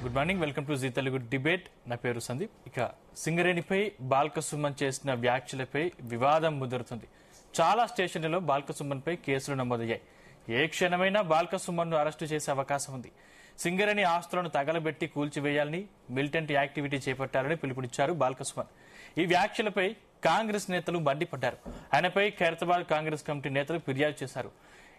Good morning, welcome to Zee Telugu debate. నా పేరు సందీప్. ఇక సింగరేణిపై బాల్క సుమన్ చేసిన వ్యాఖ్యలపై వివాదం ముదురుతుంది. చాలా స్టేషన్లలో బాల్క సుమన్ పై కేసులు నమోదయ్యాయి. ఏ క్షణమైనా బాల్క సుమన్ ను అరెస్టు చేసే అవకాశం ఉంది. సింగరేణి ఆస్తులను తగలబెట్టి కూల్చివేయాలని, మిలిటెంట్ యాక్టివిటీ చేపట్టాలని పిలుపునిచ్చారు బాల్క సుమన్. ఈ వ్యాఖ్యలపై కాంగ్రెస్ నేతలు మండిపడ్డారు. ఆయనపై ఖైరతాబాద్ కాంగ్రెస్ కమిటీ నేతలు ఫిర్యాదు చేశారు.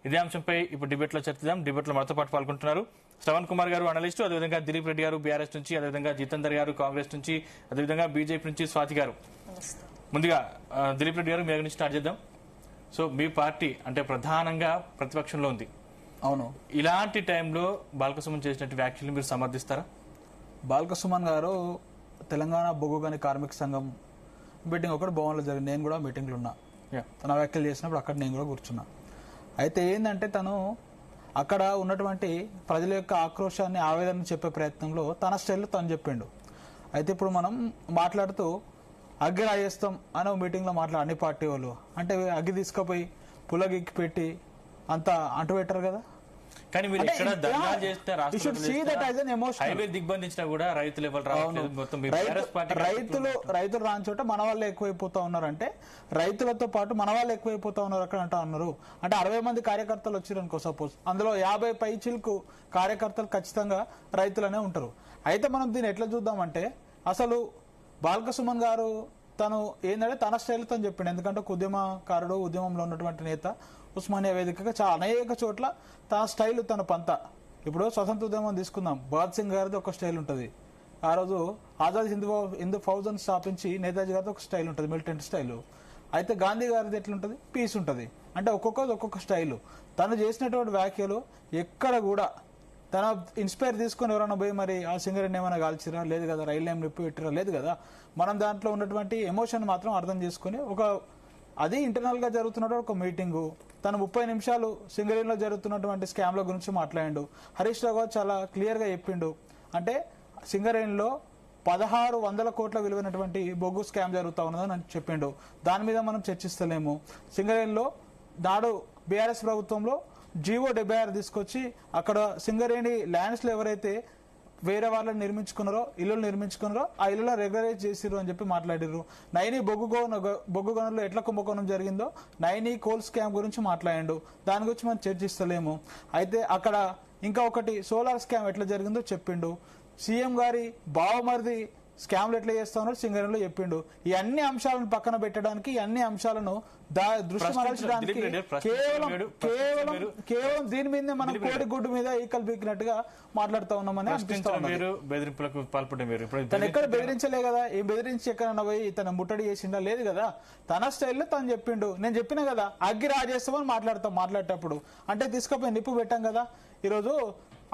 ఇదే అంశంపై ఇప్పుడు డిబేట్ లో చర్చిద్దాం. డిబేట్ లో మనతో పాటు పాల్గొంటున్నారు శ్రవణ్ కుమార్ గారు, అనలిస్టు, అదేవిధంగా దిలీప్ రెడ్డి గారు బీఆర్ఎస్ నుంచి, అదేవిధంగా జితేందర్ గారు కాంగ్రెస్ నుంచి, అదేవిధంగా బీజేపీ నుంచి స్వాతి గారు. ముందుగా దిలీప్ రెడ్డి గారు, మీ నుంచి స్టార్ట్ చేద్దాం. సో మీ పార్టీ అంటే ప్రధానంగా ప్రతిపక్షంలో ఉంది. అవును, ఇలాంటి టైంలో బాల్క సుమన్ చేసినట్టు వ్యాఖ్యలు మీరు సమర్థిస్తారా? బాల్క సుమన్ గారు తెలంగాణ బొగ్గుగని కార్మిక సంఘం మీటింగ్ ఒకటి భవన్లో జరిగింది. నేను కూడా మీటింగ్లో ఉన్నా. తన వ్యాఖ్యలు చేసినప్పుడు అక్కడ నేను కూడా కూర్చున్నా. అయితే ఏంటంటే తను అక్కడ ఉన్నటువంటి ప్రజల యొక్క ఆక్రోశాన్ని, ఆవేదన చెప్పే ప్రయత్నంలో తన స్టైల్లో తను చెప్పిండు. అయితే ఇప్పుడు మనం మాట్లాడుతూ అగ్గి రాజేస్తాం అని మీటింగ్లో అన్ని పార్టీ వాళ్ళు అంటే అగ్గి తీసుకుపోయి పుల్లగిక్కి పెట్టి అంతా అంటు పెట్టరు కదా. కానీ మీరు ఎక్కడ దందా చేస్తే హైవే దిగ్బంధించినా కూడా రైతులు ఎవరు రావట్లేదు. రైతులు రాని చోట మన వాళ్ళు ఎక్కువైపోతా ఉన్నారంటే రైతులతో పాటు మన వాళ్ళు ఎక్కువైపోతా ఉన్నారు అక్కడ అంటా ఉన్నారు. అంటే 60 మంది కార్యకర్తలు వచ్చారు అనుకో, సపోజ్ అందులో 50 పైచిలకు కార్యకర్తలు ఖచ్చితంగా రైతులనే ఉంటారు. అయితే మనం దీన్ని ఎట్లా చూద్దామంటే అసలు బాల్క సుమన్ గారు తను ఏంటంటే తన స్టైల్ తను చెప్పిండు. ఎందుకంటే ఒక ఉద్యమకారుడు, ఉద్యమంలో ఉన్నటువంటి నేత, ఉస్మానియా వేదికగా చాలా అనేక చోట్ల తన స్టైల్, తన పంత. ఇప్పుడు స్వతంత్ర ఉద్యమం తీసుకుందాం, భగత్ సింగ్ గారిది ఒక స్టైల్ ఉంటుంది. ఆ రోజు ఆజాద్ హిందూ ఫౌజన్ స్థాపించి నేతాజీ గారిది ఒక స్టైల్ ఉంటుంది, మిలిటెంట్ స్టైల్. అయితే గాంధీ గారిది ఎట్లుంటుంది, పీస్ ఉంటుంది. అంటే ఒక్కొక్క స్టైలు. తను చేసినటువంటి వ్యాఖ్యలు ఎక్కడ కూడా తన ఇన్స్పైర్ తీసుకుని ఎవరైనా పోయి మరి ఆ సింగరేణి ఏమైనా కాల్చిరా లేదు కదా, రైలు ఏం నిప్పు పెట్టిరా లేదు కదా. మనం దాంట్లో ఉన్నటువంటి ఎమోషన్ మాత్రం అర్థం చేసుకుని అది ఇంటర్నల్ గా జరుగుతున్నటువంటి ఒక మీటింగు. తను 30 నిమిషాలు సింగరేణిలో జరుగుతున్నటువంటి స్కామ్ల గురించి మాట్లాడిండు. హరీష్ రావు గారు చాలా క్లియర్ గా చెప్పిండు. అంటే సింగరేణిలో 1600 కోట్ల విలువైనటువంటి బొగ్గు స్కామ్ జరుగుతూ ఉన్నదని అని చెప్పిండు. దాని మీద మనం చర్చిస్తలేము. సింగరేణిలో నాడు బీఆర్ఎస్ ప్రభుత్వంలో జీవో 76 తీసుకొచ్చి అక్కడ సింగరేణి ల్యాండ్స్ లో ఎవరైతే వేరే వాళ్ళని నిర్మించుకున్నారో, ఇల్లులు నిర్మించుకున్నారో ఆ ఇల్లులో రెగ్యులరైజ్ చేసిరు అని చెప్పి మాట్లాడిర్రు. నైని బొగ్గు గనుల్లో ఎట్లా కుంభకోణం జరిగిందో నైని కోల్ స్కామ్ గురించి మాట్లాడిండు. దాని గురించి మనం చర్చిస్తలేము. అయితే అక్కడ ఇంకా ఒకటి సోలార్ స్కామ్ ఎట్లా జరిగిందో చెప్పిండు. సీఎం గారి బావమరిది స్కామ్లు ఎట్లా చేస్తా ఉన్నాడు సింగరేణిలో చెప్పిండు. ఈ అన్ని అంశాలను పక్కన పెట్టడానికి, ఈ అన్ని అంశాలను దృష్టి మరల్చడానికి కేవలం దీని మీదనే మనం కోడి గుడ్డు మీద ఈకలు పీకినట్టుగా మాట్లాడుతూ ఉన్నామని బెదిరింపులకు పాల్పడ్డారు. తను ఎక్కడ బెదిరించలే కదా. ఏం బెదిరించి ఎక్కడన్నా పోయి తన ముట్టడి చేసిండా లేదు కదా. తన స్టైల్లో తను చెప్పిండు. నేను చెప్పిన కదా అగ్గి రాజేస్తామని మాట్లాడేటప్పుడు అంటే తీసుకుపోయి నిప్పు పెట్టాం కదా. ఈరోజు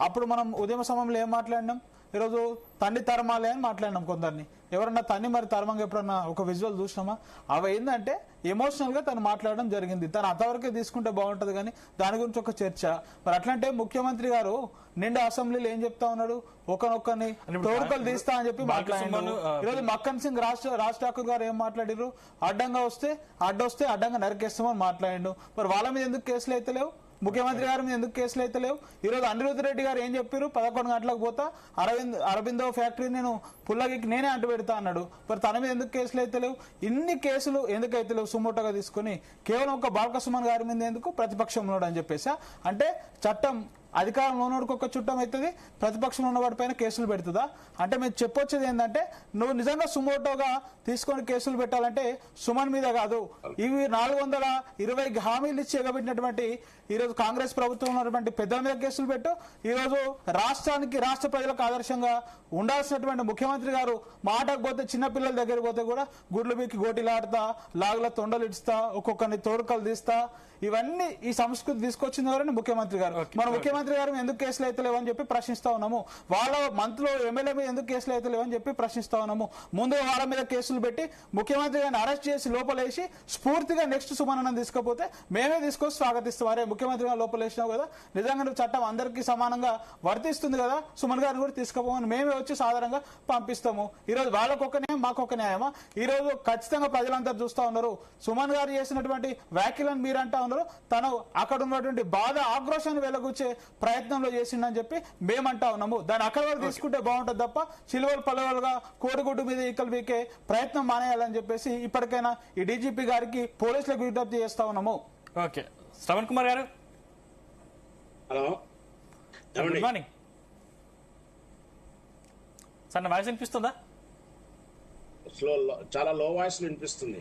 అప్పుడు మనం ఉద్యమ సమయంలో ఏం మాట్లాడినాం, ఈరోజు తన్ని తరమాలే అని మాట్లాడినాం. కొందరిని ఎవరన్నా తన్ని మరి తరమంగా ఎప్పుడన్నా ఒక విజువల్ చూసినామా? అవి ఏంటంటే ఎమోషనల్ గా తను మాట్లాడడం జరిగింది. తను అంతవరకే తీసుకుంటే బాగుంటది కానీ దాని గురించి ఒక చర్చ. మరి అట్లంటే ముఖ్యమంత్రి గారు నిండు అసెంబ్లీలో ఏం చెప్తా ఉన్నాడు, ఒకనొక్కని తోడుకలు తీస్తా అని చెప్పి మాట్లాడారు. ఈరోజు మక్కన్ సింగ్ రాజ్ ఠాకూర్ గారు ఏం మాట్లాడారు, అడ్డొస్తే అడ్డంగా నరికేస్తామని మాట్లాడిండు. మరి వాళ్ళ మీద ఎందుకు కేసులు అయితే లేవు? ముఖ్యమంత్రి గారి మీద ఎందుకు కేసులు అయితే లేవు? ఈరోజు అనిరుద్ధ్ రెడ్డి గారు ఏం చెప్పారు, 11 గంటలకు పోతా అరబిందో ఫ్యాక్టరీ నేను పుల్లగికి నేనే అంటు పెడతా అన్నాడు. మరి తన మీద ఎందుకు కేసులు అయితే లేవు? ఇన్ని కేసులు ఎందుకైతే లేవు సుమోటోగా తీసుకుని కేవలం ఒక బాల్క సుమన్ గారి మీద ఎందుకు ప్రతిపక్షంలో అని చెప్పేసా? అంటే చట్టం అధికారంలో ఉన్నవాడికి ఒక చుట్టం అవుతుంది, ప్రతిపక్షంలో ఉన్నవాడి పైన కేసులు పెడుతుందా? అంటే మీరు చెప్పొచ్చేది ఏంటంటే నువ్వు నిజంగా సుమోటోగా తీసుకొని కేసులు పెట్టాలంటే సుమన్ మీద కాదు, ఇవి 420 హామీలు ఇచ్చి ఎగబెట్టినటువంటి ఈరోజు కాంగ్రెస్ ప్రభుత్వం ఉన్నటువంటి పెద్దల మీద కేసులు పెట్టు. ఈరోజు రాష్ట్ర ప్రజలకు ఆదర్శంగా ఉండాల్సినటువంటి ముఖ్యమంత్రి గారు మాటకు పోతే చిన్నపిల్లల దగ్గర పోతే కూడా గుడ్లు బీకి గోటిలాడతా, లాగుల తొండలు ఇడుస్తా, ఒక్కొక్కరిని తోడుకలు తీస్తా, ఇవన్నీ ఈ సంస్కృతి తీసుకొచ్చింది ఎవరని ముఖ్యమంత్రి గారు. మన ముఖ్యమంత్రి గారు ఎందుకు కేసులు అయితే లేవని చెప్పి ప్రశ్నిస్తా ఉన్నాము. వాళ్ళ మంత్రులు ఎమ్మెల్యే మీద ఎందుకు కేసులు అయితే లేవని చెప్పి ప్రశ్నిస్తా ఉన్నాము. ముందు వాళ్ళ మీద కేసులు పెట్టి ముఖ్యమంత్రి గారిని అరెస్ట్ చేసి లోపలేసి స్ఫూర్తిగా నెక్స్ట్ సుమన్ తీసుకపోతే మేమే తీసుకొచ్చి స్వాగతిస్తాం. అరే ముఖ్యమంత్రి గారు లోపలేసినావు కదా, నిజంగా నువ్వు చట్టం అందరికీ సమానంగా వర్తిస్తుంది కదా, సుమన్ గారిని కూడా తీసుకుపోమని మేమే వచ్చి సాధారణంగా పంపిస్తాము. ఈరోజు వాళ్ళకొక న్యాయం మాకొక న్యాయమా? ఈ రోజు ఖచ్చితంగా ప్రజలంతా చూస్తా ఉన్నారు. సుమన్ గారు చేసినటువంటి వ్యాఖ్యలను మీరంటా ఉన్నారు. తను అక్కడ ఉన్నటువంటి బాధ ఆక్రోశాన్ని వెలగూర్చే ప్రయత్నంలో చేసిండని చెప్పి మేమంటా ఉన్నాము. దాన్ని అక్కడ వరకు తీసుకుంటే బాగుంటుంది తప్ప చిలువలు పలువలుగా కోడిగుడ్డు మీద ఈకలు వీకే ప్రయత్నం మానేయాలని చెప్పేసి ఇప్పటికైనా ఈ డీజీపీ గారికి పోలీసులకు విజ్ఞప్తి చేస్తా ఉన్నాము. ఓకే, శ్రవణ్ కుమార్ గారు. Hello, good morning sir. నా వాయిస్ వినిపిస్తుందా? చాలా లో వాయిస్ వినిపిస్తుంది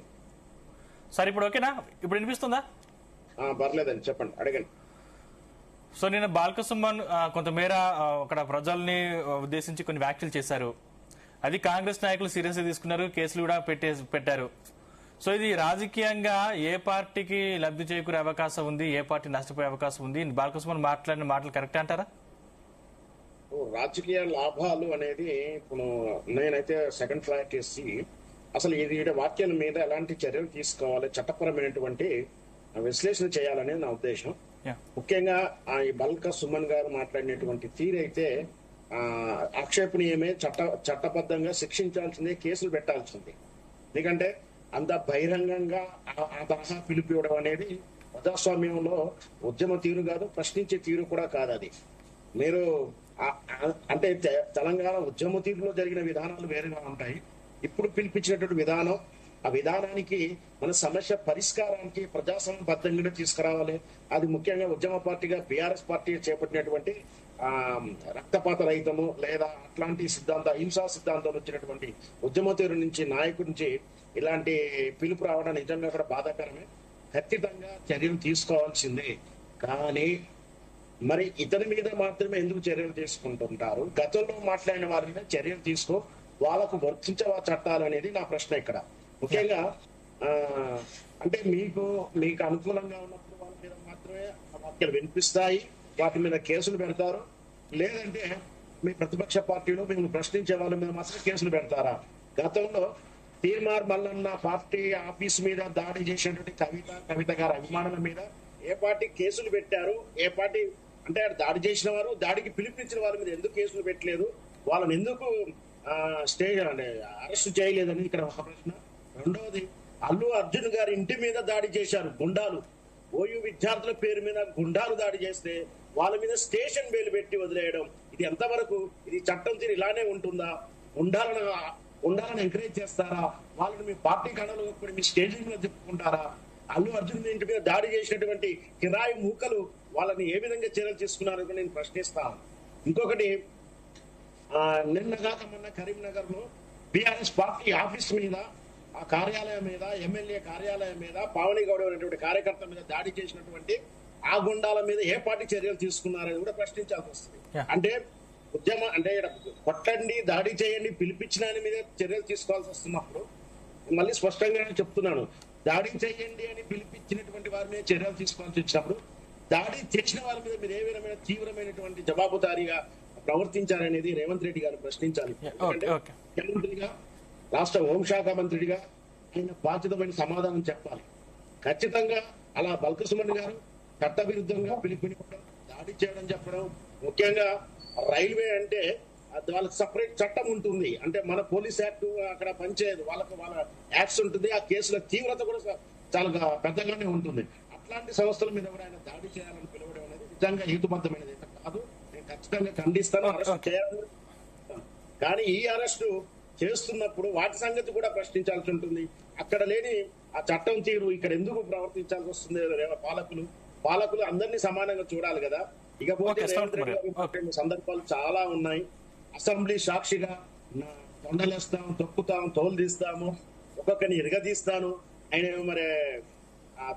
సార్. ఇప్పుడు ఓకేనా? ఇప్పుడు వినిపిస్తుందా? పర్లేదండి, చెప్పండి, అడగండి. సో నిన్న బాల్కసుమన్ కొంతమేర అక్కడ ప్రజల్ని ఉద్దేశించి కొన్ని వ్యాఖ్యలు చేశారు. అది కాంగ్రెస్ నాయకులు సీరియస్ గా తీసుకున్నారు, కేసులు కూడా పెట్టారు. సో ఇది రాజకీయంగా ఏ పార్టీకి లబ్ధి చేకూరే అవకాశం ఉంది, ఏ పార్టీ నష్టపోయే అవకాశం ఉంది? బాల్కసుమన్ మాట్లాడిన మాటలు కరెక్ట్ అంటారా? రాజకీయ లాభాలు అనేది ఇప్పుడు నేనైతే సెకండ్ ఫ్లాట్ చేసి అసలు ఇది వాక్యాల మీద ఎలాంటి చర్యలు తీసుకోవాలి, చట్టపరమైనటువంటి విశ్లేషణ చేయాలనేది నా ఉద్దేశం. ముఖ్యంగా ఈ బల్క సుమన్ గారు మాట్లాడినటువంటి తీరైతే ఆక్షేపణీయమే, చట్టబద్ధంగా శిక్షించాల్సిందే, కేసులు పెట్టాల్సిందే. ఎందుకంటే అంత బహిరంగంగా ఆ తరహా పిలుపు ఇవ్వడం అనేది ప్రజాస్వామ్యంలో ఉద్యమ తీరు కాదు, ప్రశ్నించే తీరు కూడా కాదు. అది మీరు అంటే తెలంగాణ ఉద్యమ తీరులో జరిగిన విధానాలు వేరుగా ఉంటాయి. ఇప్పుడు పిలిపించినటువంటి విధానం, ఆ విధానానికి మన సమస్య పరిష్కారానికి ప్రజాసంబద్ధంగా తీసుకురావాలి. అది ముఖ్యంగా ఉద్యమ పార్టీగా బీఆర్ఎస్ పార్టీ చేపట్టినటువంటి రక్తపాత రహితము లేదా అట్లాంటి సిద్ధాంత హింసా సిద్ధాంతం వచ్చినటువంటి ఉద్యమ తీరు నుంచి నాయకుడి నుంచి ఇలాంటి పిలుపు రావడం నిజంగా కూడా బాధాకరమే. ఖచ్చితంగా చర్యలు తీసుకోవాల్సిందే. కానీ మరి ఇతని మీద మాత్రమే ఎందుకు చర్యలు తీసుకుంటుంటారు? గతంలో మాట్లాడిన వారి మీద చర్యలు తీసుకో, వాళ్ళకు వర్తించవా చట్టాలు అనేది నా ప్రశ్న ఇక్కడ. ముఖ్యంగా అంటే మీకు అనుకూలంగా ఉన్నప్పుడు వాళ్ళ మీద మాత్రమే వాక్యాలు వినిపిస్తాయి, వాటి మీద కేసులు పెడతారు. లేదంటే మీ ప్రతిపక్ష పార్టీలో మేము ప్రశ్నించే వాళ్ళ మీద మాత్రం కేసులు పెడతారా? గతంలో తీర్మార్ మల్లన్న పార్టీ ఆఫీస్ మీద దాడి చేసినటువంటి కవిత గారి అభిమానుల మీద ఏ పార్టీ కేసులు పెట్టారు, ఏ పార్టీ అంటే దాడి చేసిన వారు, దాడికి పిలుపునిచ్చిన వారి మీద ఎందుకు కేసులు పెట్టలేదు, వాళ్ళని ఎందుకు అరెస్ట్ చేయలేదని ఇక్కడ ఒక ప్రశ్న. రెండవది, అల్లు అర్జున్ గారి ఇంటి మీద దాడి చేశారు గుండాలు. ఓయూ విద్యార్థుల పేరు మీద గుండాలు దాడి చేస్తే వాళ్ళ మీద స్టేషన్ బెయిల్ పెట్టి వదిలేయడం, ఇది ఎంతవరకు? ఇది చట్టం తీరు ఇలానే ఉంటుందా? ఉండాలని ఎంకరేజ్ చేస్తారా? వాళ్ళని మీ పార్టీ కళలు మీ స్టేజింగ్ లో చెప్పుకుంటారా? అల్లు అర్జున్ ఇంటి మీద దాడి చేసినటువంటి కిరాయి మూకలు వాళ్ళని ఏ విధంగా చర్యలు తీసుకున్నారో నేను ప్రశ్నిస్తాను. ఇంకొకటి, నిన్నగాక మొన్న కరీంనగర్ లో బీఆర్ఎస్ పార్టీ ఆఫీస్ మీద, ఆ కార్యాలయం మీద, ఎమ్మెల్యే కార్యాలయం మీద, పావని గౌడ అనేటువంటి కార్యకర్త మీద దాడి చేసినటువంటి ఆ గుండాల మీద ఏ పార్టీ చర్యలు తీసుకున్నారని కూడా ప్రశ్నించాల్సి వస్తుంది. అంటే ఉద్యమం అంటే కొట్టండి, దాడి చేయండి, పిలిపించిన మీద చర్యలు తీసుకోవాల్సి వస్తున్నప్పుడు మళ్ళీ స్పష్టంగా చెప్తున్నాను, దాడి చేయండి అని పిలిపించినటువంటి వారి మీద చర్యలు తీసుకోవాల్సి వచ్చినప్పుడు దాడి చేసిన వారి మీద మీరు ఏ విధమైన తీవ్రమైనటువంటి జవాబుదారీగా ప్రవర్తించాలనేది రేవంత్ రెడ్డి గారు ప్రశ్నించాలి. ముఖ్యమంత్రిగా, రాష్ట్ర హోంశాఖ మంత్రిగా ఆయన బాధ్యతమైన సమాధానం చెప్పాలి. ఖచ్చితంగా అలా బల్క సుమన్ గారు చట్టవిరుద్ధంగా పిలుపునివ్వడం, దాడి చేయడం చెప్పడం, ముఖ్యంగా రైల్వే అంటే వాళ్ళకి సపరేట్ చట్టం ఉంటుంది. అంటే మన పోలీస్ యాక్ట్ అక్కడ పనిచేయదు, వాళ్ళ యాక్ట్స్ ఉంటుంది. ఆ కేసుల తీవ్రత కూడా చాలా పెద్దగానే ఉంటుంది. అట్లాంటి సంస్థల మీద కూడా ఆయన దాడి చేయాలని పిలవడం అనేది నిజంగా హేతుబద్ధమైనది కాదు. నేను ఖచ్చితంగా ఖండిస్తాను, అరెస్ట్ చేయాలని. కానీ ఈ అరెస్టు చేస్తున్నప్పుడు వాటి సంగతి కూడా ప్రశ్నించాల్సి ఉంటుంది. అక్కడ లేని ఆ చట్టం తీరు ఇక్కడ ఎందుకు ప్రవర్తించాల్సి వస్తుంది? పాలకులు అందరినీ సమానంగా చూడాలి కదా. ఇకపోతే రేవంత్ రెడ్డి గారు సందర్భాలు చాలా ఉన్నాయి. అసెంబ్లీ సాక్షిగా తొండలేస్తాం, తొక్కుతాం, తోలు తీస్తాము, ఒక్కొక్కరిని ఇరగదీస్తాను. ఆయన మరి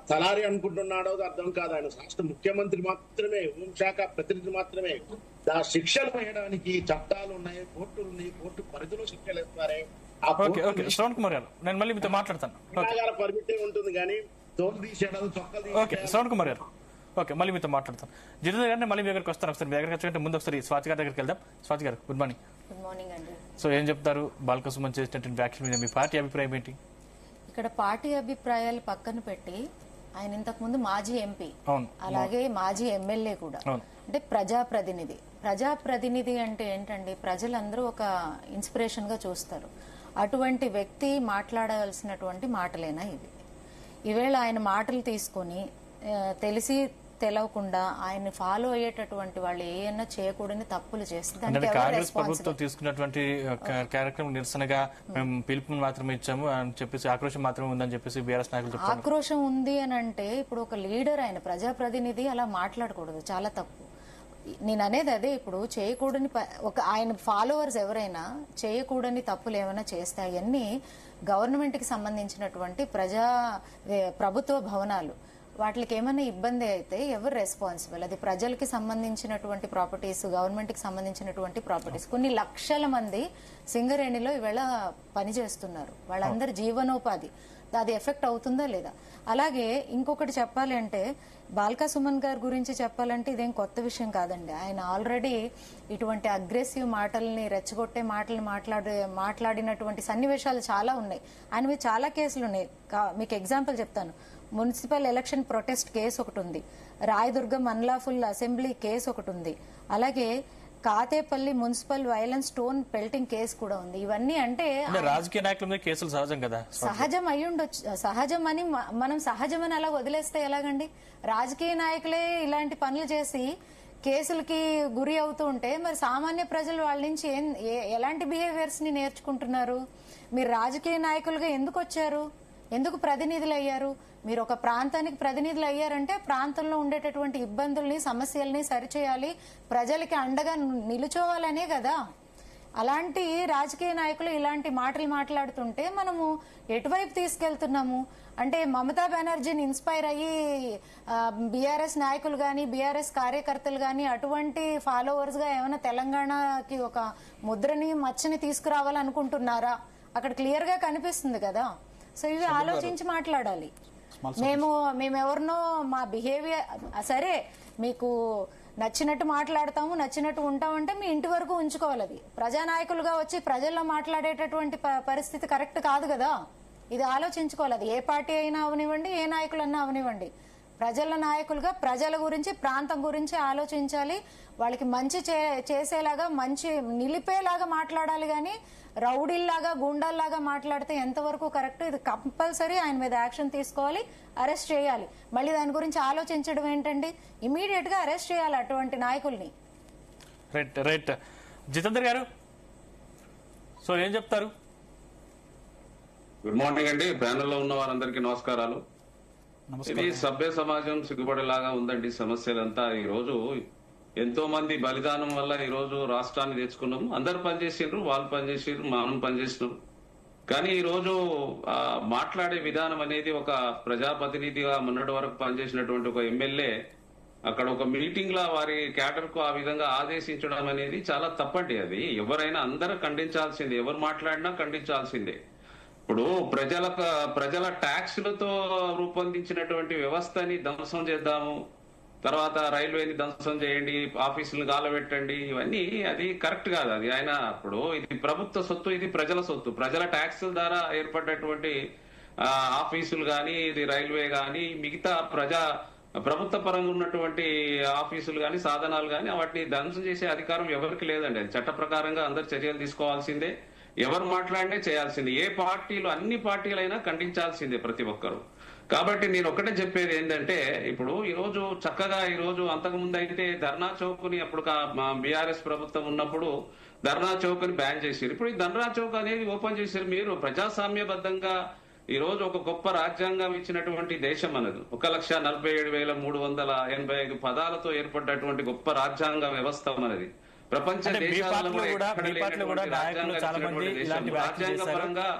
తలారి అనుకుంటున్నాడో అర్థం కాదు. ఆయన రాష్ట్ర ముఖ్యమంత్రి మాత్రమే, హోంశాఖ ప్రతినిధి మాత్రమే. శిక్షలు వేయడానికి చట్టాలు ఉన్నాయి, కోర్టులు ఉన్నాయి, కోర్టు పరిధిలో శిక్షలు ఇస్తారే. శ్రవణ్ కుమార్ గారు, నేను మళ్ళీ మీతో మాట్లాడతాను. పర్మిటే ఉంటుంది కానీ తోలు తీసేయడం, చొక్కలు. శ్రవణ్ కుమార్ గారు, ఓకే, మళ్ళీ మీతో మాట్లాడతాను. జితేంద్ర గారిని మళ్ళీ మీ దగ్గరికి వస్తాను. ఒకసారి మీ దగ్గరికి వచ్చే ముందు ఒకసారి స్వాతి గారి దగ్గరికి వెళ్దాం. స్వాతి గారు, గుడ్ మార్నింగ్. గుడ్ మార్నింగ్ అండి. సో ఏం చెప్తారు బాల్క సుమన్ చేసినటువంటి వ్యాఖ్యల మీద మీ పార్టీ అభిప్రాయం ఏంటి? ఇక్కడ పార్టీ అభిప్రాయాలు పక్కన పెట్టి ఆయన ఇంతకు ముందు మాజీ ఎంపీ, అలాగే మాజీ ఎమ్మెల్యే కూడా. అంటే ప్రజాప్రతినిధి అంటే ఏంటండి? ప్రజలందరూ ఒక ఇన్స్పిరేషన్ గా చూస్తారు. అటువంటి వ్యక్తి మాట్లాడాల్సినటువంటి మాటలేనా ఇవి? ఈవేళ ఆయన మాటలు తీసుకొని తెలిసి తెలవకుండా ఆయన్ని ఫాలో అయ్యేటటువంటి వాళ్ళు ఏమన్నా చేయకూడని తప్పులు చేస్తే అంటే దానికి ఎవరు కాంగ్రెస్ రెస్పాన్సిబుల్? ప్రభుత్వం తీసుకున్నటువంటి కార్యక్రమం నిరసనగా మేము పిలుపుని మాత్రమే ఇచ్చాము అని చెప్పేసి ఆక్రోశం మాత్రమే ఉందని చెప్పేసి బీఆర్ఎస్ నాయకులు చెప్తారు. ఆక్రోశం ఉంది అని అంటే ఇప్పుడు ఒక లీడర్, ఆయన ప్రజాప్రతినిధి అలా మాట్లాడకూడదు, చాలా తప్పు. నేను అనేది అదే, ఇప్పుడు చేయకూడని ఒక ఆయన ఫాలోవర్స్ ఎవరైనా చేయకూడని తప్పులు ఏమైనా చేస్తే అవన్నీ గవర్నమెంట్ కి సంబంధించినటువంటి ప్రభుత్వ భవనాలు, వాటికి ఏమైనా ఇబ్బంది అయితే ఎవరు రెస్పాన్సిబుల్? అది ప్రజలకి సంబంధించినటువంటి ప్రాపర్టీస్, గవర్నమెంట్ కి సంబంధించినటువంటి ప్రాపర్టీస్. కొన్ని లక్షల మంది సింగరేణిలో ఈవేళ పనిచేస్తున్నారు, వాళ్ళందరి జీవనోపాధి, అది ఎఫెక్ట్ అవుతుందా లేదా? అలాగే ఇంకొకటి చెప్పాలి అంటే, బాల్కా సుమన్ గారి గురించి చెప్పాలంటే ఇదేం కొత్త విషయం కాదండి. ఆయన ఆల్రెడీ ఇటువంటి అగ్రెసివ్ మాటల్ని, రెచ్చగొట్టే మాటలు మాట్లాడినటువంటి సన్నివేశాలు చాలా ఉన్నాయి. ఆయన మీద చాలా కేసులు ఉన్నాయి. మీకు ఎగ్జాంపుల్ చెప్తాను. మున్సిపల్ ఎలక్షన్ ప్రొటెస్ట్ కేసు ఒకటి ఉంది, రాయదుర్గం అన్లాఫుల్ అసెంబ్లీ కేసు ఒకటి ఉంది, అలాగే Kathepalli municipal violence stone pelting case కూడా ఉంది. ఇవన్నీ అంటే రాజకీయ నాయకుల మీద కేసులు సహజం కదా, సహజం అయ్యుండొచ్చు. సహజమని మనం సహజమని అలా వదిలేస్తే ఎలాగండి? రాజకీయ నాయకులే ఇలాంటి పనులు చేసి కేసులకి గురి అవుతూ ఉంటే మరి సామాన్య ప్రజలు వాళ్ళ నుంచి ఎలాంటి బిహేవియర్స్ ని నేర్చుకుంటున్నారు? మీరు రాజకీయ నాయకులుగా ఎందుకు వచ్చారు? ఎందుకు ప్రతినిధులు అయ్యారు? మీరు ఒక ప్రాంతానికి ప్రతినిధులు అయ్యారంటే ప్రాంతంలో ఉండేటటువంటి ఇబ్బందుల్ని, సమస్యల్ని సరిచేయాలి, ప్రజలకి అండగా నిలుచోవాలనే కదా. అలాంటి రాజకీయ నాయకులు ఇలాంటి మాటలు మాట్లాడుతుంటే మనము ఎటువైపు తీసుకెళ్తున్నాము అంటే, మమతా బెనర్జీని ఇన్స్పైర్ అయ్యి బీఆర్ఎస్ నాయకులు గాని, బీఆర్ఎస్ కార్యకర్తలు గాని అటువంటి ఫాలోవర్స్ గా ఏమైనా తెలంగాణకి ఒక ముద్రని, మచ్చని తీసుకురావాలనుకుంటున్నారా? అక్కడ క్లియర్ గా కనిపిస్తుంది కదా. సో ఇవి ఆలోచించి మాట్లాడాలి. మేమెవరినో మా బిహేవియర్ సరే, మీకు నచ్చినట్టు మాట్లాడతాము, నచ్చినట్టు ఉంటామంటే మీ ఇంటి వరకు ఉంచుకోవాలి. అది ప్రజానాయకులుగా వచ్చి ప్రజల్లో మాట్లాడేటటువంటి పరిస్థితి కరెక్ట్ కాదు కదా. ఇది ఆలోచించుకోవాలి. అది ఏ పార్టీ అయినా అవనివ్వండి, ఏ నాయకులన్నా అవనివ్వండి, ప్రజల నాయకులుగా ప్రజల గురించి, ప్రాంతం గురించి ఆలోచించాలి. వాళ్ళకి మంచి చేసేలాగా, మంచి నిలిపేలాగా మాట్లాడాలి. గాని రౌడీల్లాగా, గుండాల్లాగా మాట్లాడితే ఎంతవరకు కరెక్ట్? ఇది కంపల్సరీ ఆయన మీద యాక్షన్ తీసుకోవాలి, అరెస్ట్ చేయాలి. మళ్ళీ దాని గురించి ఆలోచించడం ఏంటండి? ఇమీడియట్ గా అరెస్ట్ చేయాలి అటువంటి నాయకుల్ని. రైట్ రైట్ జితేందర్ గారు, సో ఏం చెప్తారు? గుడ్ మార్నింగ్ అండి. ప్యానెల్ లో ఉన్న వారందరికీ నమస్కారాలు. ఇది సభ్య సమాజం సిగ్గుపడేలాగా ఉందండి సమస్యలంతా. ఈ రోజు ఎంతో మంది బలిదానం వల్ల ఈ రోజు రాష్ట్రాన్ని తెచ్చుకున్నాం. అందరు పనిచేసిండ్రు, వాళ్ళు పనిచేసిండ్రు, మనం పనిచేసినాం. కానీ ఈ రోజు మాట్లాడే విధానం అనేది, ఒక ప్రజాప్రతినిధిగా మొన్నటి వరకు పనిచేసినటువంటి ఒక ఎమ్మెల్యే అక్కడ ఒక మీటింగ్ లా వారి క్యాడర్ కు ఆ విధంగా ఆదేశించడం అనేది చాలా తప్పండి. అది ఎవరైనా అందరూ ఖండించాల్సిందే, ఎవరు మాట్లాడినా ఖండించాల్సిందే. ఇప్పుడు ప్రజల ట్యాక్సులతో రూపొందించినటువంటి వ్యవస్థని ధ్వంసం చేద్దాము, తర్వాత రైల్వేని ధ్వంసం చేయండి, ఆఫీసులను గాలబెట్టండి, ఇవన్నీ అది కరెక్ట్ కాదు. అది ఆయన ఇప్పుడు ఇది ప్రభుత్వ సొత్తు, ఇది ప్రజల సొత్తు. ప్రజల ట్యాక్సుల ద్వారా ఏర్పడ్డటువంటి ఆఫీసులు గాని, ఇది రైల్వే గాని, మిగతా ప్రభుత్వ పరంగా ఉన్నటువంటి ఆఫీసులు గాని, సాధనాలు గాని, వాటిని ధ్వంసం చేసే అధికారం ఎవరికి లేదండి. అది చట్ట ప్రకారంగా అందరు చర్యలు తీసుకోవాల్సిందే. ఎవరు మాట్లాడినే చేయాల్సిందే. ఏ పార్టీలు, అన్ని పార్టీలైనా ఖండించాల్సిందే ప్రతి ఒక్కరు. కాబట్టి నేను ఒకటే చెప్పేది ఏంటంటే, ఇప్పుడు ఈ రోజు చక్కగా ఈ రోజు అంతకుముందు అయితే ధర్నా చౌక్ని, అప్పుడు బీఆర్ఎస్ ప్రభుత్వం ఉన్నప్పుడు ధర్నా చౌక్ ని బ్యాన్ చేశారు. ఇప్పుడు ఈ ధర్నా చౌక్ అనేది ఓపెన్ చేశారు. మీరు ప్రజాస్వామ్యబద్ధంగా ఈ రోజు ఒక గొప్ప రాజ్యాంగం ఇచ్చినటువంటి దేశం అనేది, 1,47,385 పదాలతో ఏర్పడ్డటువంటి గొప్ప రాజ్యాంగ వ్యవస్థ అనేది ప్రపంచ దేశాలలో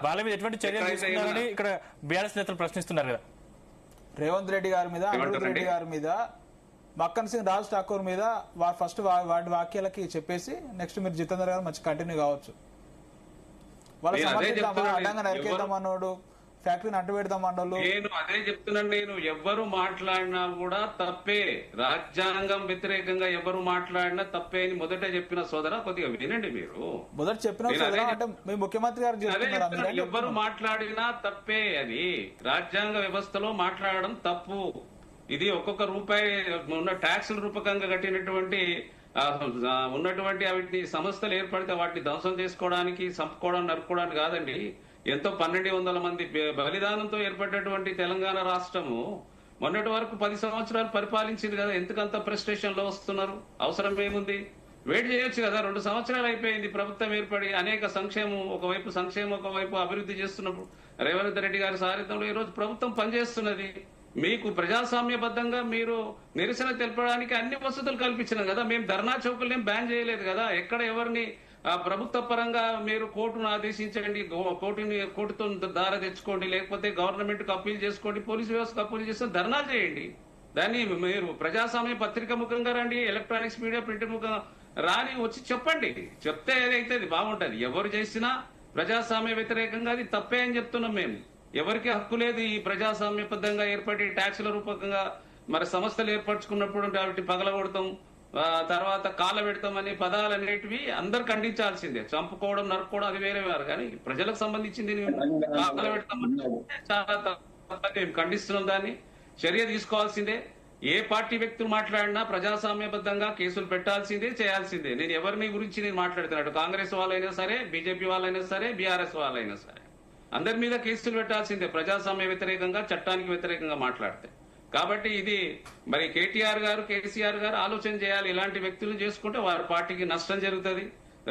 వాళ్ళ మీద ఎటువంటి చర్యలు తీసుకున్నారని ఇక్కడ బీఆర్ఎస్ నేతలు ప్రశ్నిస్తున్నారు కదా. రేవంత్ రెడ్డి గారి మీద, అనిరుద్ రెడ్డి గారి మీద, మక్కన్ సింగ్ రాజ్ ఠాకూర్ మీద ఫస్ట్ వాటి వాక్యాలకి చెప్పేసి నెక్స్ట్ మీరు జితేందర్ గారు మంచి కంటిన్యూ కావచ్చు. వాళ్ళ సమర్థిద్దామా, అడ్డంగా నరికేద్దామన్నోడు, ఫ్యాక్టరీని అడ్డు పెడదామన్నోళ్ళు. నేను అదే చెప్తున్నాను. నేను ఎవరు మాట్లాడినా కూడా తప్పే, రాజ్యాంగం వ్యతిరేకంగా ఎవరు మాట్లాడినా తప్పే అని మొదట చెప్పిన సోదరా, కొద్దిగా వినండి. మీరు మొదట చెప్పిన అంటే మీ ముఖ్యమంత్రి గారు ఎవరు మాట్లాడినా తప్పే. అది రాజ్యాంగ వ్యవస్థలో మాట్లాడడం తప్పు. ఇది ఒక్కొక్క రూపాయి ఉన్న ట్యాక్సుల రూపకంగా కట్టినటువంటి ఉన్నటువంటి వాటిని సంస్థలు ఏర్పడితే వాటిని ధ్వంసం చేసుకోవడానికి, చంపుకోవడం, నరుక్కోవడానికి కాదండి. ఎంతో 1,200 మంది బలిదానంతో ఏర్పడినటువంటి తెలంగాణ రాష్ట్రము మొన్నటి వరకు 10 సంవత్సరాలు పరిపాలించింది కదా, ఎందుకంత ఫ్రస్ట్రేషన్ లో వస్తున్నారు? అవసరం ఏముంది? వెయిట్ చేయొచ్చు కదా. 2 సంవత్సరాలు అయిపోయింది ప్రభుత్వం ఏర్పడి, అనేక ఒకవైపు సంక్షేమం ఒకవైపు అభివృద్ధి చేస్తున్నప్పుడు రేవంత్ రెడ్డి గారి సారథ్యంలో ఈ రోజు ప్రభుత్వం పనిచేస్తున్నది. మీకు ప్రజాస్వామ్యబద్ధంగా మీరు నిరసన తెలపడానికి అన్ని వసతులు కల్పించినాం కదా. మేము ధర్నా చౌకుల్ని బ్యాన్ చేయలేదు కదా. ఎక్కడ ఎవరిని ప్రభుత్వ పరంగా మీరు కోర్టును ఆదేశించండి, కోర్టుతో దార తెచ్చుకోండి, లేకపోతే గవర్నమెంట్ కు అప్పీల్ చేసుకోండి, పోలీసు వ్యవస్థకు అప్పీల్ చేసుకొని ధర్నా చేయండి. దాన్ని మీరు ప్రజాస్వామ్య పత్రిక ముఖంగా రండి, ఎలక్ట్రానిక్స్ మీడియా ప్రింట్ ముఖంగా రాని వచ్చి చెప్పండి. చెప్తే ఏదైతే బాగుంటది. ఎవరు చేసినా ప్రజాస్వామ్య వ్యతిరేకంగా అది తప్పే అని చెప్తున్నాం మేము. ఎవరికి హక్కు లేదు ఈ ప్రజాస్వామ్యబద్ధంగా ఏర్పడి ట్యాక్సుల రూపకంగా మరి సంస్థలు ఏర్పరచుకున్నప్పుడు వాటి పగలగొడతాం, తర్వాత కాల పెడతాం అనే పదాలు అనేటివి అందరు ఖండించాల్సిందే. చంపుకోవడం, నరుక్కోవడం అది వేరే వారు, కానీ ప్రజలకు సంబంధించింది కాల పెడతాం చాలా మేము ఖండిస్తున్నాం. దాన్ని చర్య తీసుకోవాల్సిందే. ఏ పార్టీ వ్యక్తులు మాట్లాడినా ప్రజాస్వామ్యబద్ధంగా కేసులు పెట్టాల్సిందే, చేయాల్సిందే. నేను ఎవరిని గురించి నేను మాట్లాడుతున్నాడు, కాంగ్రెస్ వాళ్ళైనా సరే, బీజేపీ వాళ్ళైనా సరే, బీఆర్ఎస్ వాళ్ళైనా సరే, అందరి మీద కేసులు పెట్టాల్సిందే ప్రజాస్వామ్య వ్యతిరేకంగా, చట్టానికి వ్యతిరేకంగా మాట్లాడితే. కాబట్టి ఇది మరి కేటీఆర్ గారు, కేసీఆర్ గారు ఆలోచన చేయాలి. ఇలాంటి వ్యక్తులు చేసుకుంటే వారి పార్టీకి నష్టం జరుగుతుంది,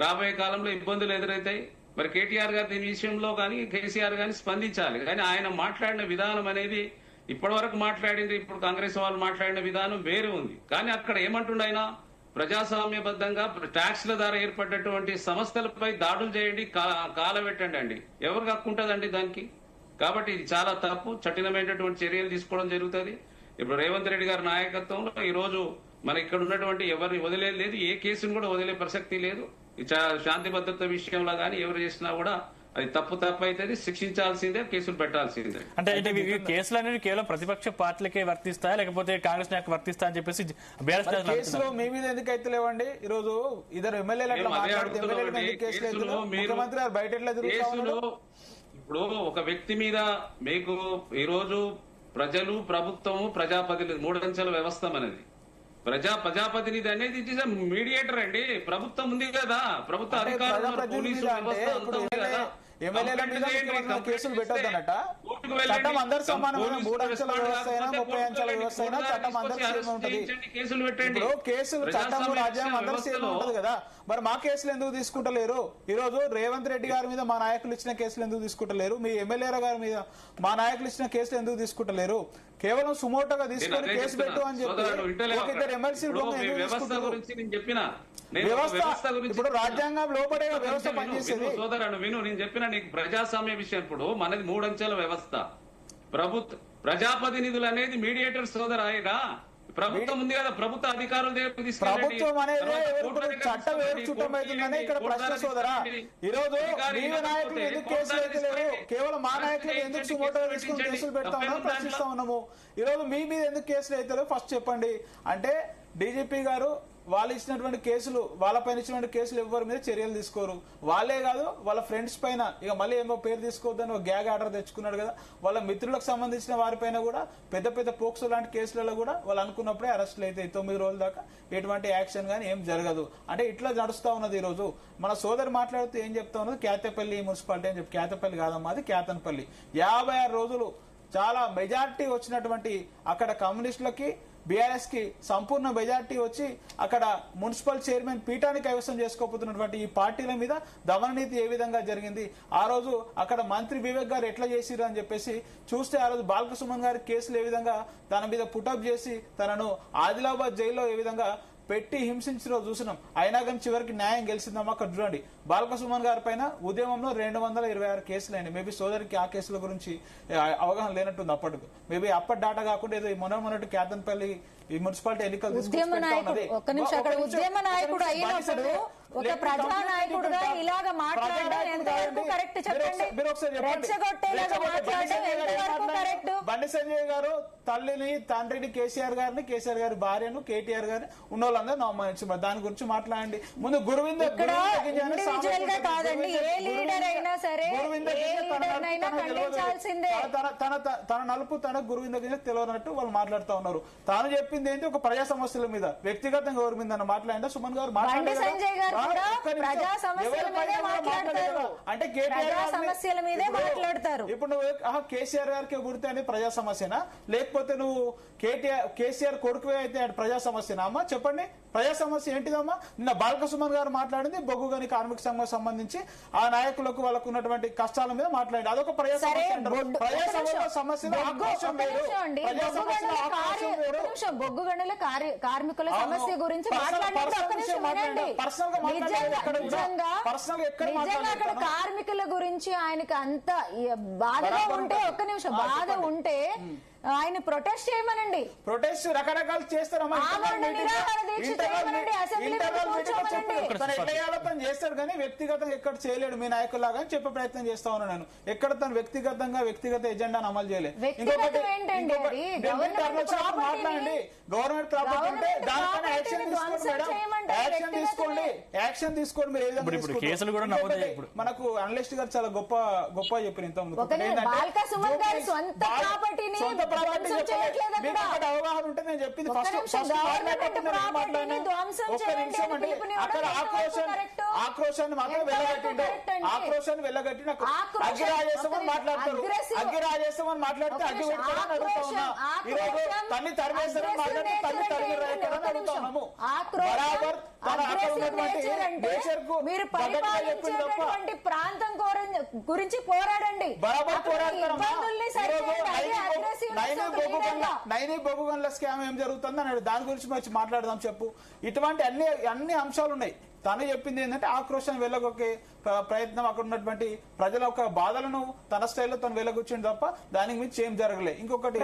రాబోయే కాలంలో ఇబ్బందులు ఎదురవుతాయి. మరి కేటీఆర్ గారు దీని విషయంలో కానీ, కేసీఆర్ గాని స్పందించాలి. కానీ ఆయన మాట్లాడిన విధానం అనేది ఇప్పటి వరకు మాట్లాడింది, ఇప్పుడు కాంగ్రెస్ వాళ్ళు మాట్లాడిన విధానం వేరే ఉంది. కానీ అక్కడ ఏమంటుండైనా ప్రజాస్వామ్యబద్ధంగా ట్యాక్స్ల ద్వారా ఏర్పడినటువంటి సంస్థలపై దాడులు చేయండి, కాలబెట్టండి అండి. ఎవరికి హక్కు ఉంటుందండి దానికి? కాబట్టి ఇది చాలా తప్పు. కఠినమైనటువంటి చర్యలు తీసుకోవడం జరుగుతుంది. ఇప్పుడు రేవంత్ రెడ్డి గారి నాయకత్వంలో ఈ రోజు మన ఇక్కడ ఉన్నటువంటి ఎవరిని వదిలేదు లేదు, ఏ కేసును కూడా వదిలే ప్రసక్తి లేదు. శాంతి భద్రత విషయంలో కానీ ఎవరు చేసినా కూడా అది తప్పు అవుతుంది, శిక్షించాల్సిందే, కేసులు పెట్టాల్సిందే. అంటే కేసులు అనేవి కేవలం ప్రతిపక్ష పార్టీలకే వర్తిస్తాయా, లేకపోతే కాంగ్రెస్ నాయకు వర్తిస్తా అని చెప్పేసి కేసులు మీ మీద ఎందుకు అయితే లేవండి? ఈ రోజు ఇద్దరు ఎమ్మెల్యేలు ముఖ్యమంత్రి బయట ఇప్పుడు ఒక వ్యక్తి మీద మీకు ఈ రోజు ప్రజలు, ప్రభుత్వము, ప్రజాప్రతినిధి, 3 అంచెల వ్యవస్థ అనేది ప్రజాప్రతినిధి అనేది ఇట్ ఈస్ మీడియేటర్ అండి. ప్రభుత్వం ఉంది కదా, ప్రభుత్వ అధికారులు, పోలీసు వ్యవస్థ అంతా ఉంది కదా. ఎమ్మెల్యేల మీద కేసులు పెట్టొద్దనట. చట్టం అందరు సమానమైన 3 అంచెల వ్యవస్థ అయినా 30 అంచెల వ్యవస్థ అయినా చట్టం అందరు సేమ్ ఉంటది. ఇప్పుడు కేసులు చట్టం రాజ్యాంగం అందరూ సేమ్ ఉంటది కదా. మరి మా కేసులు ఎందుకు తీసుకుంటలేరు? ఈ రోజు రేవంత్ రెడ్డి గారి మీద మా నాయకులు ఇచ్చిన కేసులు ఎందుకు తీసుకుంటలేరు? మీ ఎమ్మెల్యేల గారి మీద మా నాయకులు ఇచ్చిన కేసులు ఎందుకు తీసుకుంటలేరు? కేవలం సుమోటోగా తీసుకొని కేసు పెట్టు అని చెప్పి ఇద్దరు ఎమ్మెల్సీ వ్యవస్థ ఇప్పుడు రాజ్యాంగం లోపడే వ్యవస్థ పనిచేసేది. సోదరుడు విను, నేను చెప్పిన నీకు ప్రజాస్వామ్య విషయం. ఇప్పుడు మనది 3 అంచెల వ్యవస్థ. ప్రజాప్రతినిధులు అనేది మీడియేటర్ సోదరాయిగా ప్రభుత్వం ఉంది కదా, ప్రభుత్వ అధికారులు ప్రభుత్వం అనేది చట్టం ఎవరు చుట్టమైతుందని ఇక్కడ ప్రశ్న సోదరా. ఈ రోజు మీ నాయకులు ఎందుకు కేసులు అయితే లేవు? కేవలం మా నాయకులు ఎందుకు సుమోటోగా తీసుకుని కేసులు పెడతా ఉన్నాం, ప్రశ్నిస్తా ఉన్నాము. ఈ రోజు మీ మీద ఎందుకు కేసులు అయితే లేవు ఫస్ట్ చెప్పండి. అంటే డీజీపీ గారు వాళ్ళు ఇచ్చినటువంటి కేసులు, వాళ్ళపైన ఇచ్చినటువంటి కేసులు ఎవరి మీద చర్యలు తీసుకోరు. వాళ్ళే కాదు, వాళ్ళ ఫ్రెండ్స్ పైన ఇక మళ్ళీ ఏమో పేరు తీసుకోవద్దని ఒక గ్యాగ్ ఆర్డర్ తెచ్చుకున్నాడు కదా, వాళ్ళ మిత్రులకు సంబంధించిన వారిపైన కూడా పెద్ద పెద్ద పోక్సో లాంటి కేసులలో కూడా వాళ్ళు అనుకున్నప్పుడే అరెస్టులు అవుతాయి. 9 రోజుల దాకా ఎటువంటి యాక్షన్ గానీ ఏం జరగదు. అంటే ఇట్లా నడుస్తా ఉన్నది. ఈ రోజు మన సోదరు మాట్లాడుతూ ఏం చెప్తా ఉన్నది, కేతపల్లి మున్సిపాలిటీ అని చెప్పి. కేతపల్లి కాదమ్మా, అది కేతన్పల్లి. 56 రోజులు చాలా మెజార్టీ వచ్చినటువంటి అక్కడ కమ్యూనిస్టులకి, బీఆర్ఎస్ కి సంపూర్ణ మెజార్టీ వచ్చి అక్కడ మున్సిపల్ చైర్మన్ పీఠాన్ని కైవసం చేసుకోబోతున్నటువంటి ఈ పార్టీల మీద దమననీతి ఏ విధంగా జరిగింది, ఆ రోజు అక్కడ మంత్రి వివేక్ గారు ఎట్లా చేసిరు అని చెప్పేసి చూస్తే, ఆ రోజు బాల్కసుమన్ గారి కేసులు ఏ విధంగా తన మీద పుటప్ చేసి తనను ఆదిలాబాద్ జైల్లో ఏ విధంగా పెట్టి హింసించిన చూసినాం. అయినా కానీ చివరికి న్యాయం గెలిచిందమ్మా. అక్కడ చూడండి, బాల్కసుమన్ గారి పైన ఉద్యమంలో 226 కేసులు అయినాయి. మేబీ సోదరికి ఆ కేసుల గురించి అవగాహన లేనట్టుంది అప్పటికి. మేబీ అప్పటి డాటా కాకుండా ఏదో మొన్నటి కేతన్పల్లి ఈ మున్సిపాలిటీ ఎన్నికలు ఉద్యమ నాయకుడు అయినప్పుడు ఒక ప్రజానాయకుడుగా ఇలాగ మాట్లాడడం ఎంతవరకు కరెక్ట్ చెప్పండి? బండి సంజయ్ గారు తల్లిని, తండ్రిని, కేసీఆర్ గారిని, కేసీఆర్ గారి భార్యను, కేటీఆర్ గారిని ఉన్న వాళ్ళందరూ అవమానించారు. దాని గురించి మాట్లాడండి. ముందు ఇండివిజువల్ గా కాదండి, ఏ లీడర్ అయినా సరే, ఏ లీడర్ అయినా ఖండించాల్సిందే. తన నలుపు తన గురువు దగ్గర తెలియనట్టు వాళ్ళు మాట్లాడుతూ ఉన్నారు. తాను చెప్పింది ఏంటి, ఒక ప్రజా సమస్యల మీద వ్యక్తిగతంగా ఎవరి మీద మాట్లాడిందా సుమన్ గారు? బండి సంజయ్ గారు కూడా ప్రజా సమస్యల మీదే మాట్లాడతారు. అంటే ప్రజా సమస్యల మీదే మాట్లాడతారు. ఇప్పుడు నువ్వు కేసీఆర్ గారికి గుర్తు అనేది ప్రజా సమస్యనా, లేకపోతే నువ్వు కేసీఆర్ కొడుకువే అయితే ప్రజా సమస్యనా అమ్మా? చెప్పండి, ప్రజా సమస్య ఏంటిదమ్మా? నిన్న బాలకసుమన్ గారు మాట్లాడింది బొగ్గుగని కార్మిక సంఘం సంబంధించి ఆ నాయకులకు వాళ్ళకు ఉన్నటువంటి కష్టాల మీద మాట్లాడింది. అదొక ప్రజా సమస్య. బొగ్గు గనుల కార్మికుల సమస్య గురించి అక్కడ కార్మికుల గురించి ఆయనకు అంత బాధగా ఉంటే, ఒక్క నిమిషం బాధ ఉంటే ఆయన ప్రొటెస్ట్ చేయమనండి. ప్రొటెస్ట్ రకరకాలు చేస్తారమ్మా, చేస్తాడు కానీ వ్యక్తిగతంగా ఎక్కడ చేయలేడు మీ నాయకులాగా అని చెప్పే ప్రయత్నం చేస్తా ఉన్నాను నేను. ఎక్కడ తను వ్యక్తిగత ఎజెండాను అమలు చేయలేదు. మాట్లాడండి, గవర్నమెంట్ ప్రాపర్టీ ఉంటే దానిపైన యాక్షన్ తీసుకోండి. మీరు కేసులు కూడా నమోదయ్యాయి. మనకు అనలిస్ట్ గారు చాలా గొప్ప చెప్పిన ఇంతకుముందు అవగాహన ఉంటే నేను చెప్పింది ఆక్రోశాన్ని మాత్రం వెళ్ళగట్టి అగ్గిరాజేస్తామని మాట్లాడతారు. అగ్గిరాజేస్తామని మాట్లాడితే అగ్గి పెడతారని అడుగుతా ఉన్నా. ఈరోజు తన్ని తరిమేస్తారని మాట్లాడితే తన్ని తరిమి అడుగుతా ఉన్నాము. బరాబర్ మీరు పరిపాలించేటటువంటి ప్రాంతం గురించి పోరాడండి. బరాబర్ పోరాడతారమ్మా. నైని బొగ్గుగన్ల స్కామ్ ఏం జరుగుతుంది అన్నాడు, దాని గురించి మంచి మాట్లాడదాం చెప్పు. ఇటువంటి అన్ని అంశాలు ఉన్నాయి. తను చెప్పింది ఏంటంటే ఆక్రోశాన్ని వెళ్ళగొక్కే ప్రయత్నం, అక్కడ ఉన్నటువంటి ప్రజల యొక్క బాధలను తన స్టైల్లో తను వెళ్ళగొచ్చింది తప్ప దానికి మించి ఏం జరగలేదు. ఇంకొకటి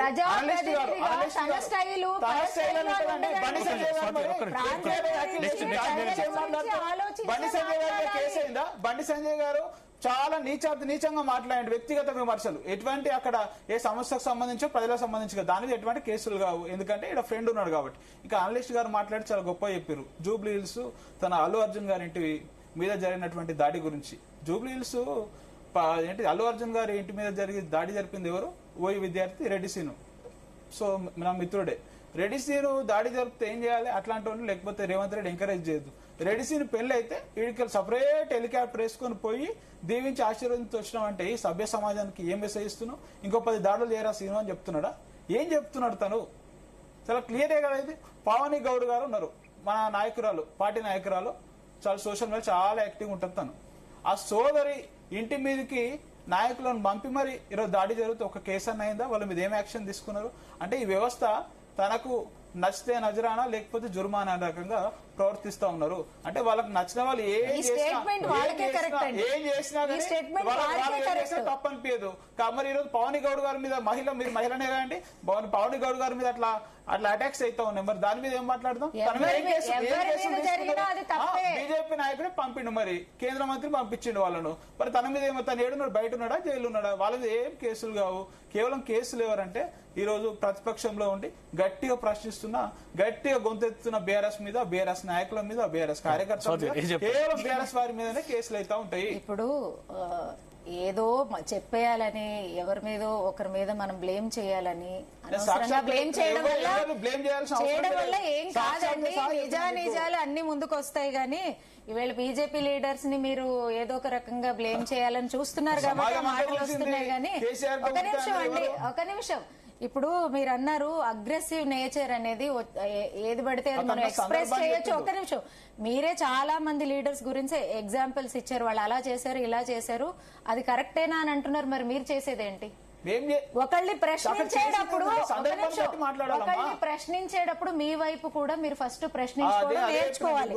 బండి సంజయ్ గారు చాలా నీచంగా మాట్లాడండి. వ్యక్తిగత విమర్శలు ఎటువంటి అక్కడ ఏ సమస్యకు సంబంధించో ప్రజలకు సంబంధించి దాని మీద ఎటువంటి కేసులు కావు, ఎందుకంటే ఇక్కడ ఫ్రెండ్ ఉన్నాడు కాబట్టి. ఇక అనలిస్ట్ గారు మాట్లాడి చాలా గొప్ప చెప్పారు. జూబ్లీ హిల్స్ తన అల్లు అర్జున్ గారి ఇంటి మీద జరిగినటువంటి దాడి గురించి. జూబ్లీ హిల్స్ ఏంటి, అల్లు అర్జున్ గారి ఇంటి మీద దాడి జరిపింది ఎవరు? ఓయి విద్యార్థి రెడ్డి సీను. సో నా మిత్రుడే. రెడ్డి సీను దాడి జరిపితే ఏం చేయాలి అట్లాంటి వాళ్ళు, లేకపోతే రేవంత్ రెడ్డి ఎంకరేజ్ చేయొద్దు. రెడ్డి సీను పెళ్లి అయితే వీడికి సపరేట్ హెలికాప్టర్ వేసుకొని పోయి దీవించి ఆశీర్వదించి వచ్చినాం అంటే ఈ సభ్య సమాజానికి ఏం మెసేజ్ ఇస్తున్నావు? ఇంకో 10 దాడులు చేయరా సీను అని చెప్తున్నాడా? ఏం చెప్తున్నాడు తను? చాలా క్లియరే కదా ఇది. పావని గౌడ్ గారు ఉన్నారు, మన నాయకురాలు, పార్టీ నాయకురాలు, చాలా సోషల్ మీడియా చాలా యాక్టివ్ ఉంటుంది తను. ఆ సోదరి ఇంటి మీదకి నాయకులను పంపి మరి ఈరోజు దాడి జరిగితే ఒక కేసు అన్న అయిందా? వాళ్ళ మీద ఏం యాక్షన్ తీసుకున్నారు? అంటే ఈ వ్యవస్థ తనకు నచ్చితే నజరానా లేకపోతే జుర్మానా అనే రకంగా ప్రవర్తిస్తా ఉన్నారు. అంటే వాళ్ళకి నచ్చిన వాళ్ళు ఏం చేసినా తప్పనిపించదు. మరి ఈరోజు పవన్ గౌడ్ గారి మీద మీరు మహిళనే కాదండి, పవన్ గౌడ్ గారి మీద అట్లా అటాక్స్ అవుతా ఉన్నాయి. మరి దాని మీద ఏం మాట్లాడదాం? బీజేపీ నాయకుడు పంపిండు, మరి కేంద్ర మంత్రి పంపించిండు వాళ్ళను. మరి తన మీద ఏమో తను ఏడున్నాడు, బయట ఉన్నాడా, జైలు ఉన్నాడా? వాళ్ళ మీద ఏం కేసులు కావు. కేవలం కేసులు ఎవరంటే ఈ రోజు ప్రతిపక్షంలో ఉండి గట్టిగా ప్రశ్నిస్తున్నా, గట్టిగా గొంతెత్తున్న బీఆర్ఎస్ మీద, బీఆర్ఎస్ నాయకుల మీద, బీఆర్ఎస్ కార్యకర్తల మీద, కేవలం బీఆర్ఎస్ వారి మీదనే కేసులు అయితే ఉంటాయి. ఇప్పుడు ఏదో చెప్పేయాలని, ఎవరి మీద ఒకరి మీద మనం బ్లేమ్ చేయాలని, బ్లేమ్ చేయడం వల్ల ఏం కాదండి. నిజాలు అన్ని ముందుకు వస్తాయి. గానీ ఈవేళ బీజేపీ లీడర్స్ ని మీరు ఏదో ఒక రకంగా బ్లేమ్ చేయాలని చూస్తున్నారు కాబట్టి మాటలు వస్తున్నాయి. గానీ ఒక నిమిషం ఇప్పుడు మీరు అన్నారు అగ్రెసివ్ నేచర్ అనేది ఏది పడితే అది మనం ఎక్స్ప్రెస్ చేయొచ్చు. ఒక్క నిమిషం, మీరే చాలా మంది లీడర్స్ గురించి ఎగ్జాంపుల్స్ ఇచ్చారు. వాళ్ళు అలా చేశారు, ఇలా చేశారు, అది కరెక్టేనా అని అంటున్నారు. మరి మీరు చేసేదేంటి? ఒకళ్ళని ప్రశ్నించేటప్పుడు మీ వైపు కూడా మీరు ఫస్ట్ ప్రశ్నించుకోవడం నేర్చుకోవాలి.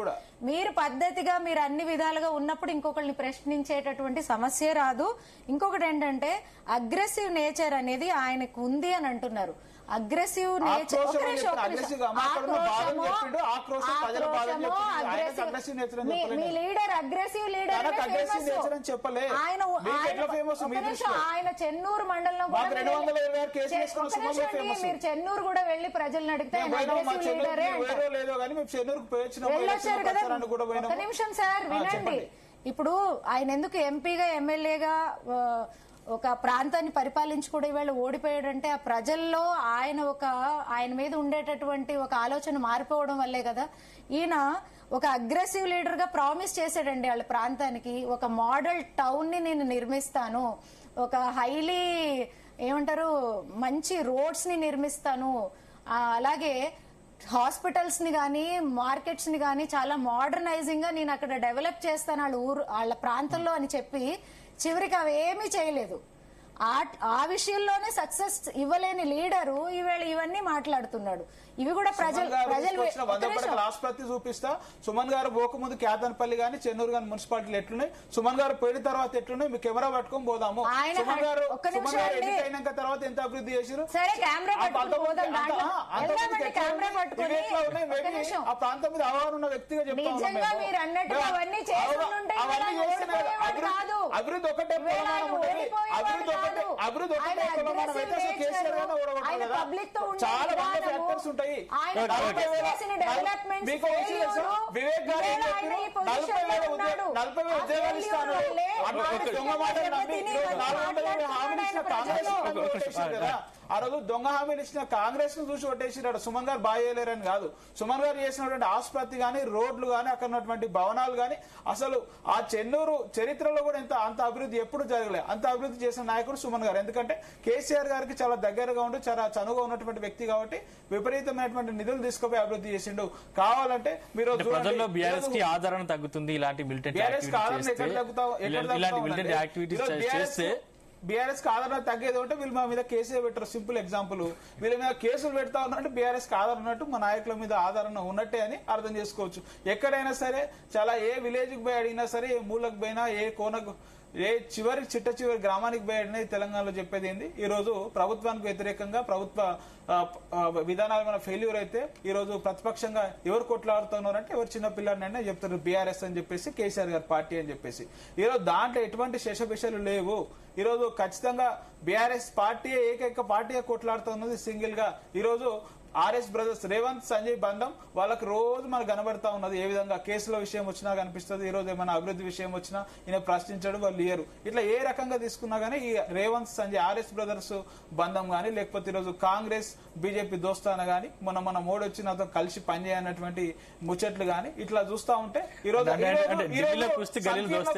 మీరు పద్ధతిగా మీరు అన్ని విధాలుగా ఉన్నప్పుడు ఇంకొకరిని ప్రశ్నించేటటువంటి సమస్య రాదు. ఇంకొకటి ఏంటంటే అగ్రెసివ్ నేచర్ అనేది ఆయనకు ఉంది అని అంటున్నారు. అగ్రెసివ్ నేచర్ మీ లీడర్ అగ్రెసివ్ లీడర్ ఆయన చెన్నూరు మండలంలో మీరు చెన్నూరు కూడా వెళ్లి ప్రజలను అడిగితే వెళ్ళొచ్చారు కదా. ఒక నిమిషం సార్ వినండి. ఇప్పుడు ఆయన ఎందుకు ఎంపీగా ఎమ్మెల్యేగా ఒక ప్రాంతాన్ని పరిపాలించి కూడా ఇవాళ ఓడిపోయాడంటే ఆ ప్రజల్లో ఆయన మీద ఉండేటటువంటి ఒక ఆలోచన మారిపోవడం వల్లే కదా. ఈయన ఒక అగ్రెసివ్ లీడర్ గా ప్రామిస్ చేశాడండి వాళ్ళ ప్రాంతానికి, ఒక మోడల్ టౌన్ ని నేను నిర్మిస్తాను, ఒక హైలీ ఏమంటారు మంచి రోడ్స్ ని నిర్మిస్తాను, అలాగే హాస్పిటల్స్ ని గానీ మార్కెట్స్ ని గానీ చాలా మోడర్నైజింగ్ గా నేను అక్కడ డెవలప్ చేస్తాను వాళ్ళ ప్రాంతంలో అని చెప్పి చివరికి అవి ఏమీ చేయలేదు. ఆ విషయంలోనే సక్సెస్ ఇవ్వలేని లీడరు ఈవేళ ఇవన్నీ మాట్లాడుతున్నాడు. ఇవి కూడా ప్రజలు ఆసుపత్రి చూపిస్తా. సుమన్ గారు పోకముందు కేతన్పల్లి గానీ చెన్నూరు గానీ మున్సిపాలిటీలు ఎట్లున్నాయి, సుమన్ గారు పోయిన తర్వాత ఎట్లున్నాయి, మీ కెమెరా పట్టుకొని పోదాము. సుమన్ గారు ఎన్నికైనాక తర్వాత ఎంత అభివృద్ధి చేశారు ఆ ప్రాంతం మీద అవగాహన ఉన్న వ్యక్తిగా చెప్తాను. అభివృద్ధి ఒకటే అభివృద్ధి ఒకటే కేసీఆర్ గానే ఓడగొట్టారు కదా. చాలా మంది ఫ్యాక్టర్స్ ఉంటాయి. మీకు వివేక్ గారు 40,000 ఉద్యోగాలు ఇస్తాను దొంగ మాటలు నమ్మి 400 హామీలు ఇచ్చిన కాంగ్రెస్ కదా. ఆ రోజు దొంగ హామీలు ఇచ్చిన కాంగ్రెస్ ను చూసి కొట్టేసినాడు. సుమన్ గారు బాగా చేయలేరని కాదు, సుమన్ గారు చేసినటువంటి ఆసుపత్రి గానీ రోడ్లు గానీ అక్కడ ఉన్నటువంటి భవనాలు గానీ అసలు ఆ చెన్నూరు చరిత్రలో కూడా అంత అభివృద్ధి ఎప్పుడు జరగలేదు. అంత అభివృద్ధి చేసిన నాయకుడు సుమన్ గారు. ఎందుకంటే కేసీఆర్ గారికి చాలా దగ్గరగా ఉండి చాలా చనువుగా ఉన్నటువంటి వ్యక్తి కాబట్టి విపరీతమైనటువంటి నిధులు తీసుకుపోయి అభివృద్ధి చేసిండు. కావాలంటే మీరు బీఆర్ఎస్ కి ఆదరణ తగ్గుతుంది ఇలాంటి మిలిటెంట్ యాక్టివిటీస్ చేస్తే. బీఆర్ఎస్ కి ఆదరణ తగ్గేది అంటే వీళ్ళు మా మీద కేసులు పెట్టారు. సింపుల్ ఎగ్జాంపుల్, వీళ్ళ మీద కేసులు పెడతా ఉన్నట్టు బీఆర్ఎస్ కి ఆదరణ ఉన్నట్టు మా నాయకుల మీద ఆదరణ ఉన్నట్టే అని అర్థం చేసుకోవచ్చు. ఎక్కడైనా సరే చాలా ఏ విలేజ్ కి పోయి అడిగినా సరే, ఏ మూలకు పోయినా, ఏ కోనకు, ఏ చిట్ట చివరి గ్రామానికి పోయి అడిగినా తెలంగాణలో చెప్పేది ఏంది, ఈ రోజు ప్రభుత్వానికి వ్యతిరేకంగా ప్రభుత్వ విధానాలు ఫెయిల్యూర్ అయితే ఈ రోజు ప్రతిపక్షంగా ఎవరు కొట్లాడుతున్నారంటే ఎవరు చిన్న పిల్లర్నైనా చెప్తారు బీఆర్ఎస్ అని చెప్పేసి, కేసీఆర్ గారి పార్టీ అని చెప్పేసి. ఈ రోజు దాంట్లో ఎటువంటి శేషభిషలు లేవు. ఈ రోజు ఖచ్చితంగా బీఆర్ఎస్ పార్టీ ఏకైక పార్టీగా కొట్లాడుతున్నది సింగిల్ గా. ఈ రోజు ఆర్ఎస్ బ్రదర్స్ రేవంత్ సంజయ్ బంధం వాళ్ళకి రోజు మనకు కనబడతా ఉన్నది. ఏ విధంగా కేసుల విషయం వచ్చినా కనిపిస్తుంది, ఈ రోజు ఏమైనా అభివృద్ధి విషయం వచ్చినా ఈయన ప్రశ్నించడం వాళ్ళు లేరు. ఇట్లా ఏ రకంగా తీసుకున్నా గానీ ఈ రేవంత్ సంజయ్ ఆర్ఎస్ బ్రదర్స్ బంధం గానీ, లేకపోతే ఈరోజు కాంగ్రెస్ బీజేపీ దోస్తాన గానీ, మన మోడీ వచ్చినతో కలిసి పనిచేయనటువంటి ముచ్చట్లు గానీ ఇట్లా చూస్తా ఉంటే ఈ రోజు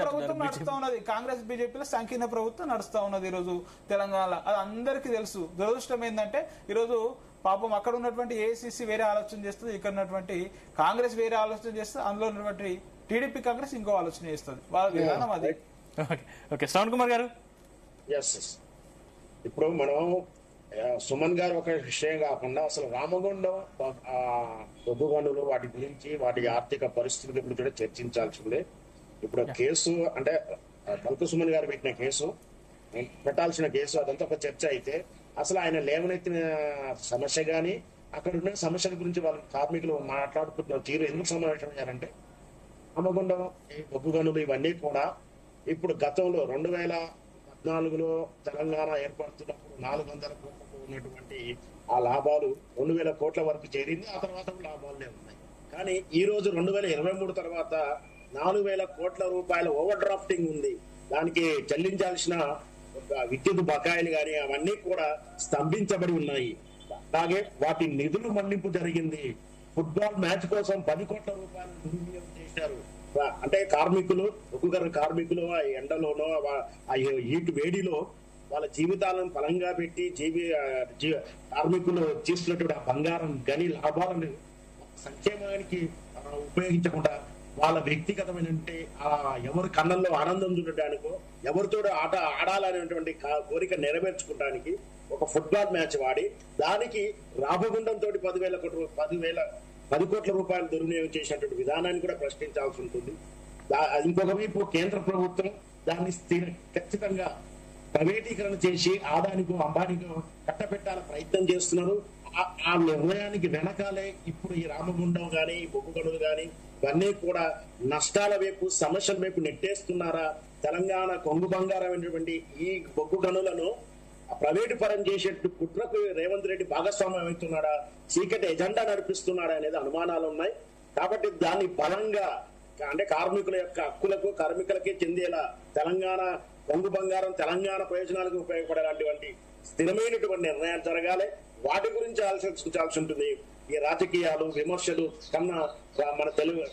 ప్రభుత్వం నడుస్తా ఉన్నది. కాంగ్రెస్ బీజేపీలో సంకీర్ణ ప్రభుత్వం నడుస్తా ఉన్నది ఈ రోజు తెలంగాణలో. అది అందరికీ తెలుసు. దురదృష్టం ఏంటంటే ఈరోజు పాపం అక్కడ ఉన్నటువంటి ఏఐసీసీ వేరే ఆలోచన చేస్తుంది, ఇక్కడ ఉన్నటువంటి కాంగ్రెస్ వేరే ఆలోచన చేస్తుంది, అందులో ఉన్నటువంటి టీడీపీ కాంగ్రెస్ ఇంకో ఆలోచన చేస్తుంది. వాళ్ళ విధానం అది. శ్రవణ్ కుమార్ గారు, ఇప్పుడు మనం సుమన్ గారు ఒక విషయం కాకుండా అసలు రామగుండం బొగ్గుగనులు వాటి గురించి, వాటి ఆర్థిక పరిస్థితుల గురించి కూడా చర్చించాల్సిందే. ఇప్పుడు కేసు అంటే బల్క సుమన్ గారు పెట్టిన కేసు, పెట్టాల్సిన కేసు, అదంతా ఒక చర్చ అయితే అసలు ఆయన లేవనెత్తిన సమస్య గాని అక్కడ ఉన్న సమస్యల గురించి వాళ్ళు కార్మికులు మాట్లాడుకుంటున్న తీరు ఎందుకు సమావేశం అయ్యారంటే, రామగుండం బొగ్గు గనులు ఇవన్నీ కూడా ఇప్పుడు గతంలో 2014లో తెలంగాణ ఏర్పడుతున్నప్పుడు 400 కోట్లకు ఉన్నటువంటి ఆ లాభాలు 2000 కోట్ల వరకు చేరింది. ఆ తర్వాత లాభాలనే ఉన్నాయి. కానీ ఈ రోజు 2023 తర్వాత 4000 కోట్ల రూపాయల ఓవర్ డ్రాఫ్టింగ్ ఉంది. దానికి చెల్లించాల్సిన విద్యుత్ బకాయిలు కానీ అవన్నీ కూడా స్తంభించబడి ఉన్నాయి. అలాగే వాటి నిధులు మళ్లింపు జరిగింది. ఫుట్బాల్ మ్యాచ్ కోసం 10 కోట్ల రూపాయలు దుర్వినియోగం చేశారు. అంటే కార్మికులు, ఒక్కొక్కరు కార్మికులు ఆ ఎండలోనో ఆ హీట్ వేడిలో వాళ్ళ జీవితాలను బలంగా పెట్టి కార్మికులు చేస్తున్నటువంటి ఆ బంగారం గని లాభాలను సంక్షేమానికి ఉపయోగించకుండా వాళ్ళ వ్యక్తిగతమైన ఎవరి కళ్ళల్లో ఆనందం చూడడానికో, ఎవరితో ఆట ఆడాలనేటువంటి కోరిక నెరవేర్చుకోవడానికి ఒక ఫుట్బాల్ మ్యాచ్ వాడి దానికి రామగుండంతో 10 కోట్ల రూపాయలు దుర్వినియోగం చేసినటువంటి విధానాన్ని కూడా ప్రశ్నించాల్సి ఉంటుంది. ఇంకొక వైపు కేంద్ర ప్రభుత్వం దాన్ని ఖచ్చితంగా ప్రైవేటీకరణ చేసి ఆదానికో అంబానీకో కట్టబెట్టాల ప్రయత్నం చేస్తున్నారు. ఆ నిర్ణయానికి వెనకాలే ఇప్పుడు ఈ రామగుండం గాని, ఈ బొగ్గు గనులు గాని ఇవన్నీ కూడా నష్టాల వైపు, సమస్యల వైపు నెట్టేస్తున్నారా? తెలంగాణ కొంగు బంగారం అనేటువంటి ఈ బొగ్గు గనులను ప్రైవేటు పరం చేసే కుట్రకు రేవంత్ రెడ్డి భాగస్వామ్యం అవుతున్నాడా, చీకటి ఎజెండా నడిపిస్తున్నాడా అనేది అనుమానాలు ఉన్నాయి. కాబట్టి దాన్ని బలంగా అంటే కార్మికుల యొక్క హక్కులకు, కార్మికులకే చెందేలా తెలంగాణ పొంగు బంగారం తెలంగాణ ప్రయోజనాలకు ఉపయోగపడేటువంటి స్థిరమైనటువంటి నిర్ణయాలు జరగాలి. వాటి గురించి ఆలోచించాల్సి ఉంటుంది. ఈ రాజకీయాలు విమర్శలు కన్నా మన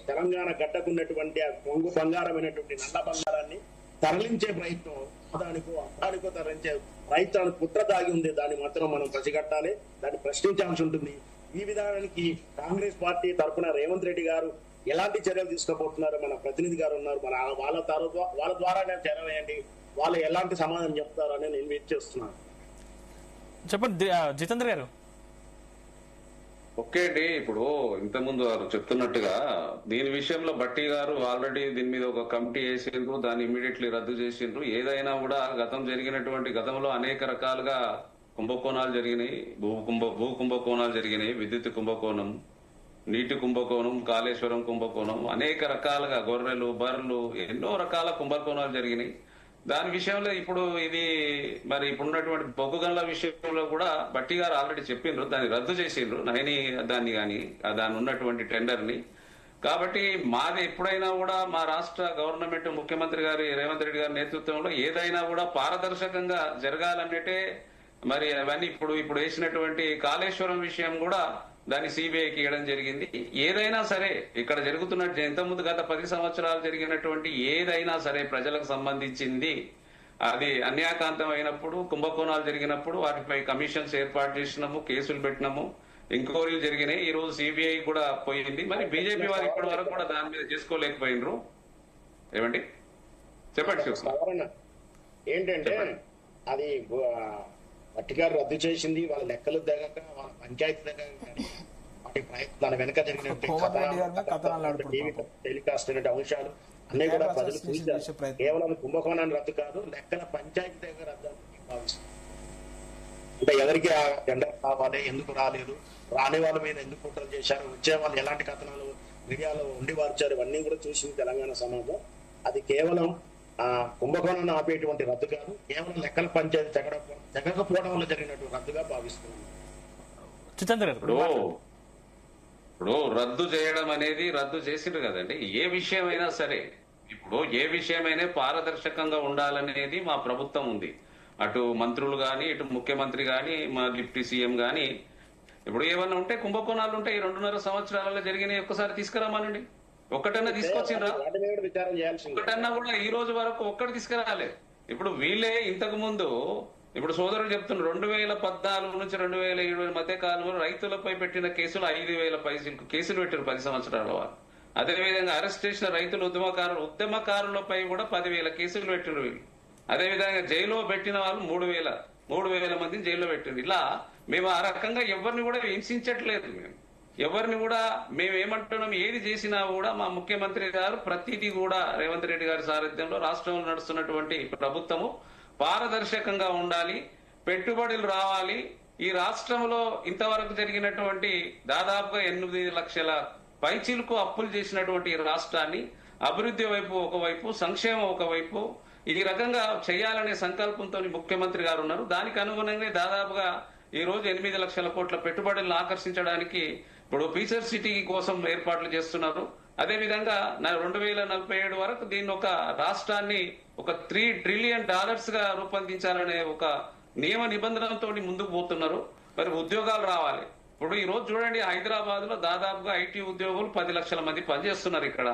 తెలంగాణ గడ్డకున్నటువంటి ఆ పొంగు బంగారమైనటువంటి నల్ల బంగారాన్ని తరలించే ప్రయత్నం అదానికో తరలించే ప్రయత్నానికి కుట్ర దాగి ఉంది. దాన్ని మాత్రం మనం పసిగట్టాలి, దాన్ని ప్రశ్నించాల్సి ఉంటుంది. ఈ విధానానికి కాంగ్రెస్ పార్టీ తరఫున రేవంత్ రెడ్డి గారు ఎలాంటి చర్యలు తీసుకోబోతున్నారు? మన ప్రతినిధి గారు ఉన్నారు, మన వాళ్ళ ద్వారా చర్యలు వేయండి, వాళ్ళు ఎలాంటి సమాధానం చెప్తారు అని నేను వెయిట్ చేస్తున్నాను. చెప్పండి జితేంద్ర గారు. ఓకే అండి, ఇప్పుడు ఇంతకుముందు వారు చెప్తున్నట్టుగా దీని విషయంలో భట్టి గారు ఆల్రెడీ దీని మీద ఒక కమిటీ వేసిండ్రు, దాన్ని ఇమీడియట్లీ రద్దు చేసిండ్రు. ఏదైనా కూడా గతంలో అనేక రకాలుగా కుంభకోణాలు జరిగినాయి. భూ కుంభకోణాలు జరిగినాయి, విద్యుత్ కుంభకోణం, నీటి కుంభకోణం, కాళేశ్వరం కుంభకోణం, అనేక రకాలుగా గొర్రెలు బర్రెలు ఎన్నో రకాల కుంభకోణాలు జరిగినాయి. దాని విషయంలో ఇప్పుడు ఇది మరి ఇప్పుడున్నటువంటి బొగ్గు గనుల విషయంలో కూడా భట్టి గారు ఆల్రెడీ చెప్పిండ్రు, దాన్ని రద్దు చేసిండ్రు నైని దాన్ని కానీ దాని ఉన్నటువంటి టెండర్ ని. కాబట్టి మాది ఎప్పుడైనా కూడా మా రాష్ట్ర గవర్నమెంట్ ముఖ్యమంత్రి గారి రేవంత్ రెడ్డి గారి నేతృత్వంలో ఏదైనా కూడా పారదర్శకంగా జరగాలన్నట్టే మరి అవన్నీ ఇప్పుడు వేసినటువంటి కాళేశ్వరం విషయం కూడా దాన్ని సిబిఐకి ఇవ్వడం జరిగింది. ఏదైనా సరే ఇక్కడ జరుగుతున్నట్టు ఇంతకుముందు గత 10 సంవత్సరాలు జరిగినటువంటి ఏదైనా సరే ప్రజలకు సంబంధించింది అది అన్యాయకాంతం అయినప్పుడు, కుంభకోణాలు జరిగినప్పుడు వాటిపై కమిషన్స్ ఏర్పాటు చేసినాము, కేసులు పెట్టినాము, ఎంక్వైరీలు జరిగినాయి. ఈ రోజు సిబిఐ కూడా పోయింది. మరి బీజేపీ వారు ఇప్పటి వరకు కూడా దాని మీద చేసుకోలేకపోయినరు. ఏమండి చెప్పండి. ఏంటంటే అది పట్టిగారు రద్దు చేసింది, వాళ్ళ లెక్కలు దగ్గర వాళ్ళ పంచాయతీ దగ్గర వాటి దాని వెనక జరిగినటువంటి టెలికాస్ట్ అయిన అంశాలు అన్ని కూడా ప్రజలు చూశారు. కేవలం కుంభకోణాన్ని రద్దు కాదు, లెక్కల పంచాయతీ దగ్గర రద్దు భావిస్తుంది. అంటే ఎవరికి ఆ టెండర్ కావాలి, ఎందుకు రాలేదు, రాని వాళ్ళ మీద ఎందుకు కుట్రలు చేశారు, వచ్చే వాళ్ళు ఎలాంటి కథనాలు మీడియాలో ఉండి వార్చారు, ఇవన్నీ కూడా చూసింది తెలంగాణ సమాజం. అది కేవలం కుంభకోణాన్ని ఆపేటువంటి రద్దు కాదు, కేవలం లెక్కల పంచాయతీ జరగకపోవడం వల్ల జరిగినటువంటి రద్దుగా భావిస్తున్నాను. ఇప్పుడు రద్దు చేయడం అనేది రద్దు చేసిండ్రు కదండి. ఏ విషయమైనా సరే ఇప్పుడు ఏ విషయమైనా పారదర్శకంగా ఉండాలనేది మా ప్రభుత్వం ఉంది. అటు మంత్రులు గాని, ఇటు ముఖ్యమంత్రి గాని, మా డిప్యూటీ సీఎం గాని ఇప్పుడు ఏమన్నా ఉంటే కుంభకోణాలు ఉంటే ఈ 2.5 సంవత్సరాలలో జరిగినాయి ఒక్కసారి తీసుకురామానండి. ఒక్కటన్నా తీసుకొచ్చిండ్రా? ఒక్కటన్నా కూడా ఈ రోజు వరకు ఒక్కటి తీసుకురాలేదు. ఇప్పుడు వీళ్ళే ఇంతకు ముందు ఇప్పుడు సోదరులు చెప్తున్నారు 2014 నుంచి 2007 మధ్య కాలంలో రైతులపై పెట్టిన కేసులు 5,000 పైసలకు కేసులు పెట్టారు 10 సంవత్సరాల వారు. అదేవిధంగా అరెస్ట్ చేసిన రైతులు ఉద్యమకారులపై కూడా 10,000 కేసులు పెట్టిన వీళ్ళు. అదేవిధంగా జైల్లో పెట్టిన వాళ్ళు 3,000 మందిని జైల్లో పెట్టింది. ఇలా మేము ఆ రకంగా ఎవరిని కూడా హింసించట్లేదు. ఎవరిని కూడా మేమేమంటున్నాం, ఏది చేసినా కూడా మా ముఖ్యమంత్రి గారు ప్రతిదీ కూడా రేవంత్ రెడ్డి గారి సారథ్యంలో రాష్ట్రంలో నడుస్తున్నటువంటి ప్రభుత్వము పారదర్శకంగా ఉండాలి, పెట్టుబడులు రావాలి. ఈ రాష్ట్రంలో ఇంతవరకు జరిగినటువంటి దాదాపుగా 8 లక్షల పైచిలకు అప్పులు చేసినటువంటి ఈ రాష్ట్రాన్ని అభివృద్ధి వైపు ఒకవైపు, సంక్షేమం ఒకవైపు ఈ రకంగా చేయాలనే సంకల్పంతో ముఖ్యమంత్రి గారు ఉన్నారు. దానికి అనుగుణంగా దాదాపుగా ఈ రోజు 8 లక్షల కోట్ల పెట్టుబడులను ఆకర్షించడానికి ఇప్పుడు ఫీచర్ సిటీ కోసం ఏర్పాట్లు చేస్తున్నారు. అదేవిధంగా 2047 వరకు దీన్ని ఒక రాష్ట్రాన్ని ఒక $3 ట్రిలియన్ గా రూపొందించాలనే ఒక నియమ నిబంధనలతో ముందుకు పోతున్నారు. మరి ఉద్యోగాలు రావాలి. ఇప్పుడు ఈ రోజు చూడండి, హైదరాబాద్ లో దాదాపుగా ఐటీ ఉద్యోగులు 10 లక్షల మంది పనిచేస్తున్నారు. ఇక్కడ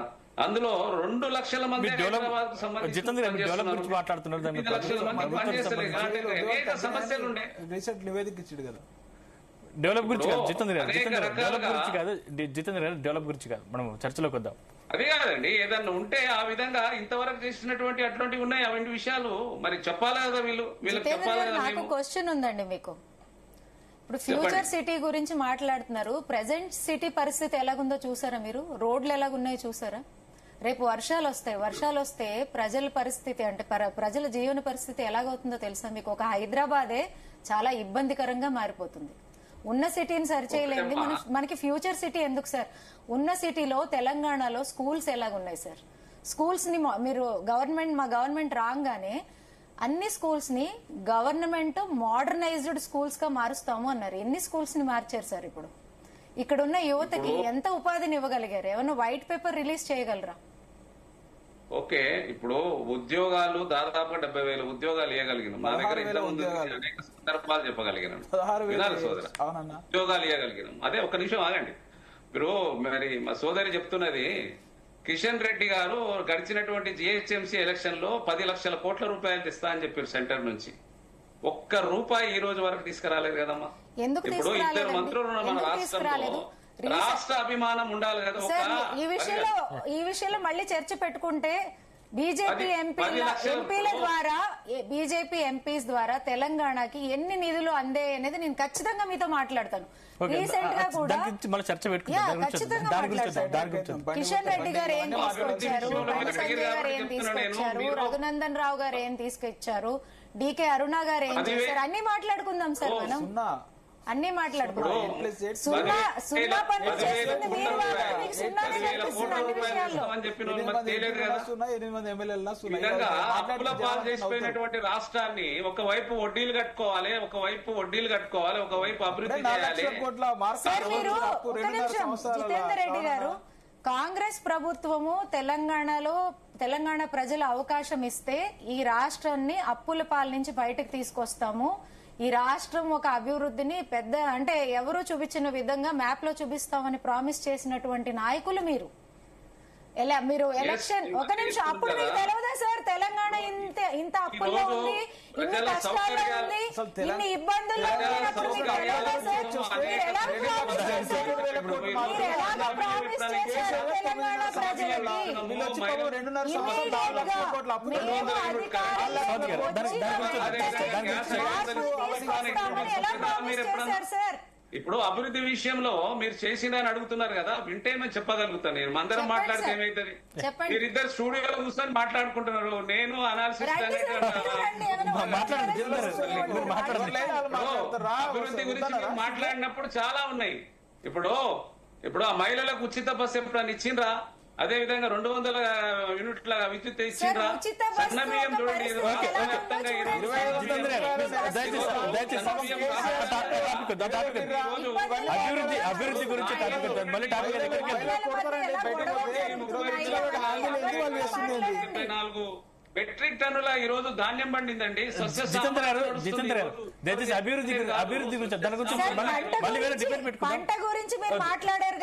అందులో 2 లక్షల మంది హైదరాబాద్ మాట్లాడుతున్నారు. అనేక సమస్యలు ఉండే నివేదిక ఇచ్చాడు కదా డెవలప్ గురించి కాదు జితేంద్ర గారు, డెవలప్ గురించి కాదు, మనం చర్చలోకి వద్దాం. అదే కాదండి, ఏదన్నా ఉంటే ఆ విధంగా ఇంతవరకు చేసినటువంటి అట్లాంటివి ఉన్నాయి. అవన్నీ విషయాలు మరి చెప్పాలి కదా, వీళ్ళకి చెప్పాలి కదా. నాకు క్వశ్చన్ ఉందండి మీకు. ఇప్పుడు ఫ్యూచర్ సిటీ గురించి మాట్లాడుతున్నారు. ప్రెసెంట్ సిటీ పరిస్థితి ఎలాగుందో చూసారా మీరు? రోడ్లు ఎలాగున్నాయో చూసారా? రేపు వర్షాలు వస్తే ప్రజల పరిస్థితి అంటే ప్రజల జీవన పరిస్థితి ఎలాగవుతుందో తెలుసా మీకు? ఒక హైదరాబాదే చాలా ఇబ్బందికరంగా మారిపోతుంది. ఉన్న సిటీని సరిచేయలేండి, మనకి ఫ్యూచర్ సిటీ ఎందుకు సార్? ఉన్న సిటీలో తెలంగాణలో స్కూల్స్ ఎలాగున్నాయి సార్? స్కూల్స్ ని మీరు మా గవర్నమెంట్ రాగానే అన్ని స్కూల్స్ ని గవర్నమెంట్ మోడర్నైజ్డ్ స్కూల్స్ గా మారుస్తాము అన్నారు. ఎన్ని స్కూల్స్ ని మార్చారు సార్? ఇప్పుడు ఇక్కడున్న యువతకి ఎంత ఉపాధిని ఇవ్వగలిగారు? ఏమన్నా వైట్ పేపర్ రిలీజ్ చేయగలరా? ఓకే, ఇప్పుడు ఉద్యోగాలు దాదాపు 70,000 ఉద్యోగాలు ఇవ్వగలిగినాం. నా దగ్గర 16,000 ఇంతకుముందు ఉద్యోగాలు. అనేక సందర్భాలు చెప్పగలిగినాం. 16,000 వినాలి సోదర, అవునన్నా. ఉద్యోగాలు ఇవ్వగలిగినాం. అదే ఒక్క నిమిషం ఆగండి. మీరు మరి మా సోదరి చెప్తున్నది, కిషన్ రెడ్డి గారు గడిచినటువంటి జిహెచ్ఎంసీ ఎలక్షన్ లో 10 లక్షల కోట్ల రూపాయలు తెస్తా అని చెప్పారు సెంటర్ నుంచి. ఒక్క రూపాయి ఈ రోజు వరకు తీసుకురాలేదు కదమ్మా. ఎందుకు ఇప్పుడు ఇద్దరు తీసుకురాలేదండి? మంత్రులు ఉన్న మన ఎందుకు రాష్ట్రంలో తీసుకురాలేదు? రాష్ట్ర అభిమానం ఉండాలి కదా. సార్, ఈ విషయంలో మళ్ళీ చర్చ పెట్టుకుంటే బీజేపీ ఎంపీల ద్వారా బీజేపీ ఎంపీస్ ద్వారా తెలంగాణకి ఎన్ని నిధులు అందాయి అనేది నేను ఖచ్చితంగా మీతో మాట్లాడతాను. రీసెంట్ గా కూడా ఖచ్చితంగా మాట్లాడతాను. కిషన్ రెడ్డి గారు ఏం తీసుకొచ్చారు, బండి సంజయ్ గారు ఏం తీసుకొచ్చారు, రఘునందన్ రావు గారు ఏం తీసుకొచ్చారు, డికే అరుణ గారు ఏం చేశారు, అన్ని మాట్లాడుకుందాం సార్ మనం. అన్ని మాట్లాడుకుంటాం. సున్నా పనులు చేస్తుంది మీరు, మీకు సున్నానే కనిపిస్తుంది అన్ని విషయాల్లో. చేసిపోయినటువంటి రాష్ట్రాన్ని ఒకవైపు వడ్డీలు కట్టుకోవాలి, ఒకవైపు అభివృద్ధి చేయాలి. సార్ మీరు ఒక నిమిషం, జితేందర్ రెడ్డి గారు, కాంగ్రెస్ ప్రభుత్వము తెలంగాణ ప్రజలు అవకాశం ఇస్తే ఈ రాష్ట్రాన్ని అప్పుల పాల నుంచి బయటకు తీసుకొస్తాము, ఈ రాష్ట్రం ఒక అభివృద్ధిని పెద్ద అంటే ఎవరు చూపించిన విధంగా మ్యాప్ లో చూపిస్తామని ప్రామిస్ చేసినటువంటి నాయకులు మీరు. మీరు ఎలక్షన్ ఒక నిమిషం, అప్పుడు మీకు తెలియదా సార్ తెలంగాణ ఇంత అప్పుల్లో ఉంది, ఇన్ని కష్టాల్లో ఉంది, ఇన్ని ఇబ్బందుల్లో ఉన్నప్పుడు మీకు తెలియదా సార్? మీరు ఎలా ప్రామిస్ చేశారు తెలంగాణ ప్రజలకి? ఇప్పుడు అభివృద్ధి విషయంలో మీరు చేసిందని అడుగుతున్నారు కదా, వింటే మేము చెప్పగలుగుతాను. నేను అందరం మాట్లాడితే ఏమైతుంది? మీరిద్దరు స్టూడియోలో కూర్చొని మాట్లాడుకుంటున్నారు, నేను అనాలిసిస్ అభివృద్ధి గురించి మీరు మాట్లాడినప్పుడు చాలా ఉన్నాయి. ఇప్పుడు ఆ మహిళలకు ఉచిత బస్సు ఎప్పుడన్నా ఇచ్చిండ్రా? అదే విధంగా 200 యూనిట్ల విద్యుత్ ఇచ్చిండ్రా? సన్న బియ్యం చూడండి, అభివృద్ధి గురించి మెట్రిక్ టన్నుల ఈ రోజు ధాన్యం పండిందండి. అభివృద్ధి గురించి దాని గురించి మళ్ళీ వేరే డిబేట్ పెట్టుకుంటాం. పంట గురించి మీరు మాట్లాడారు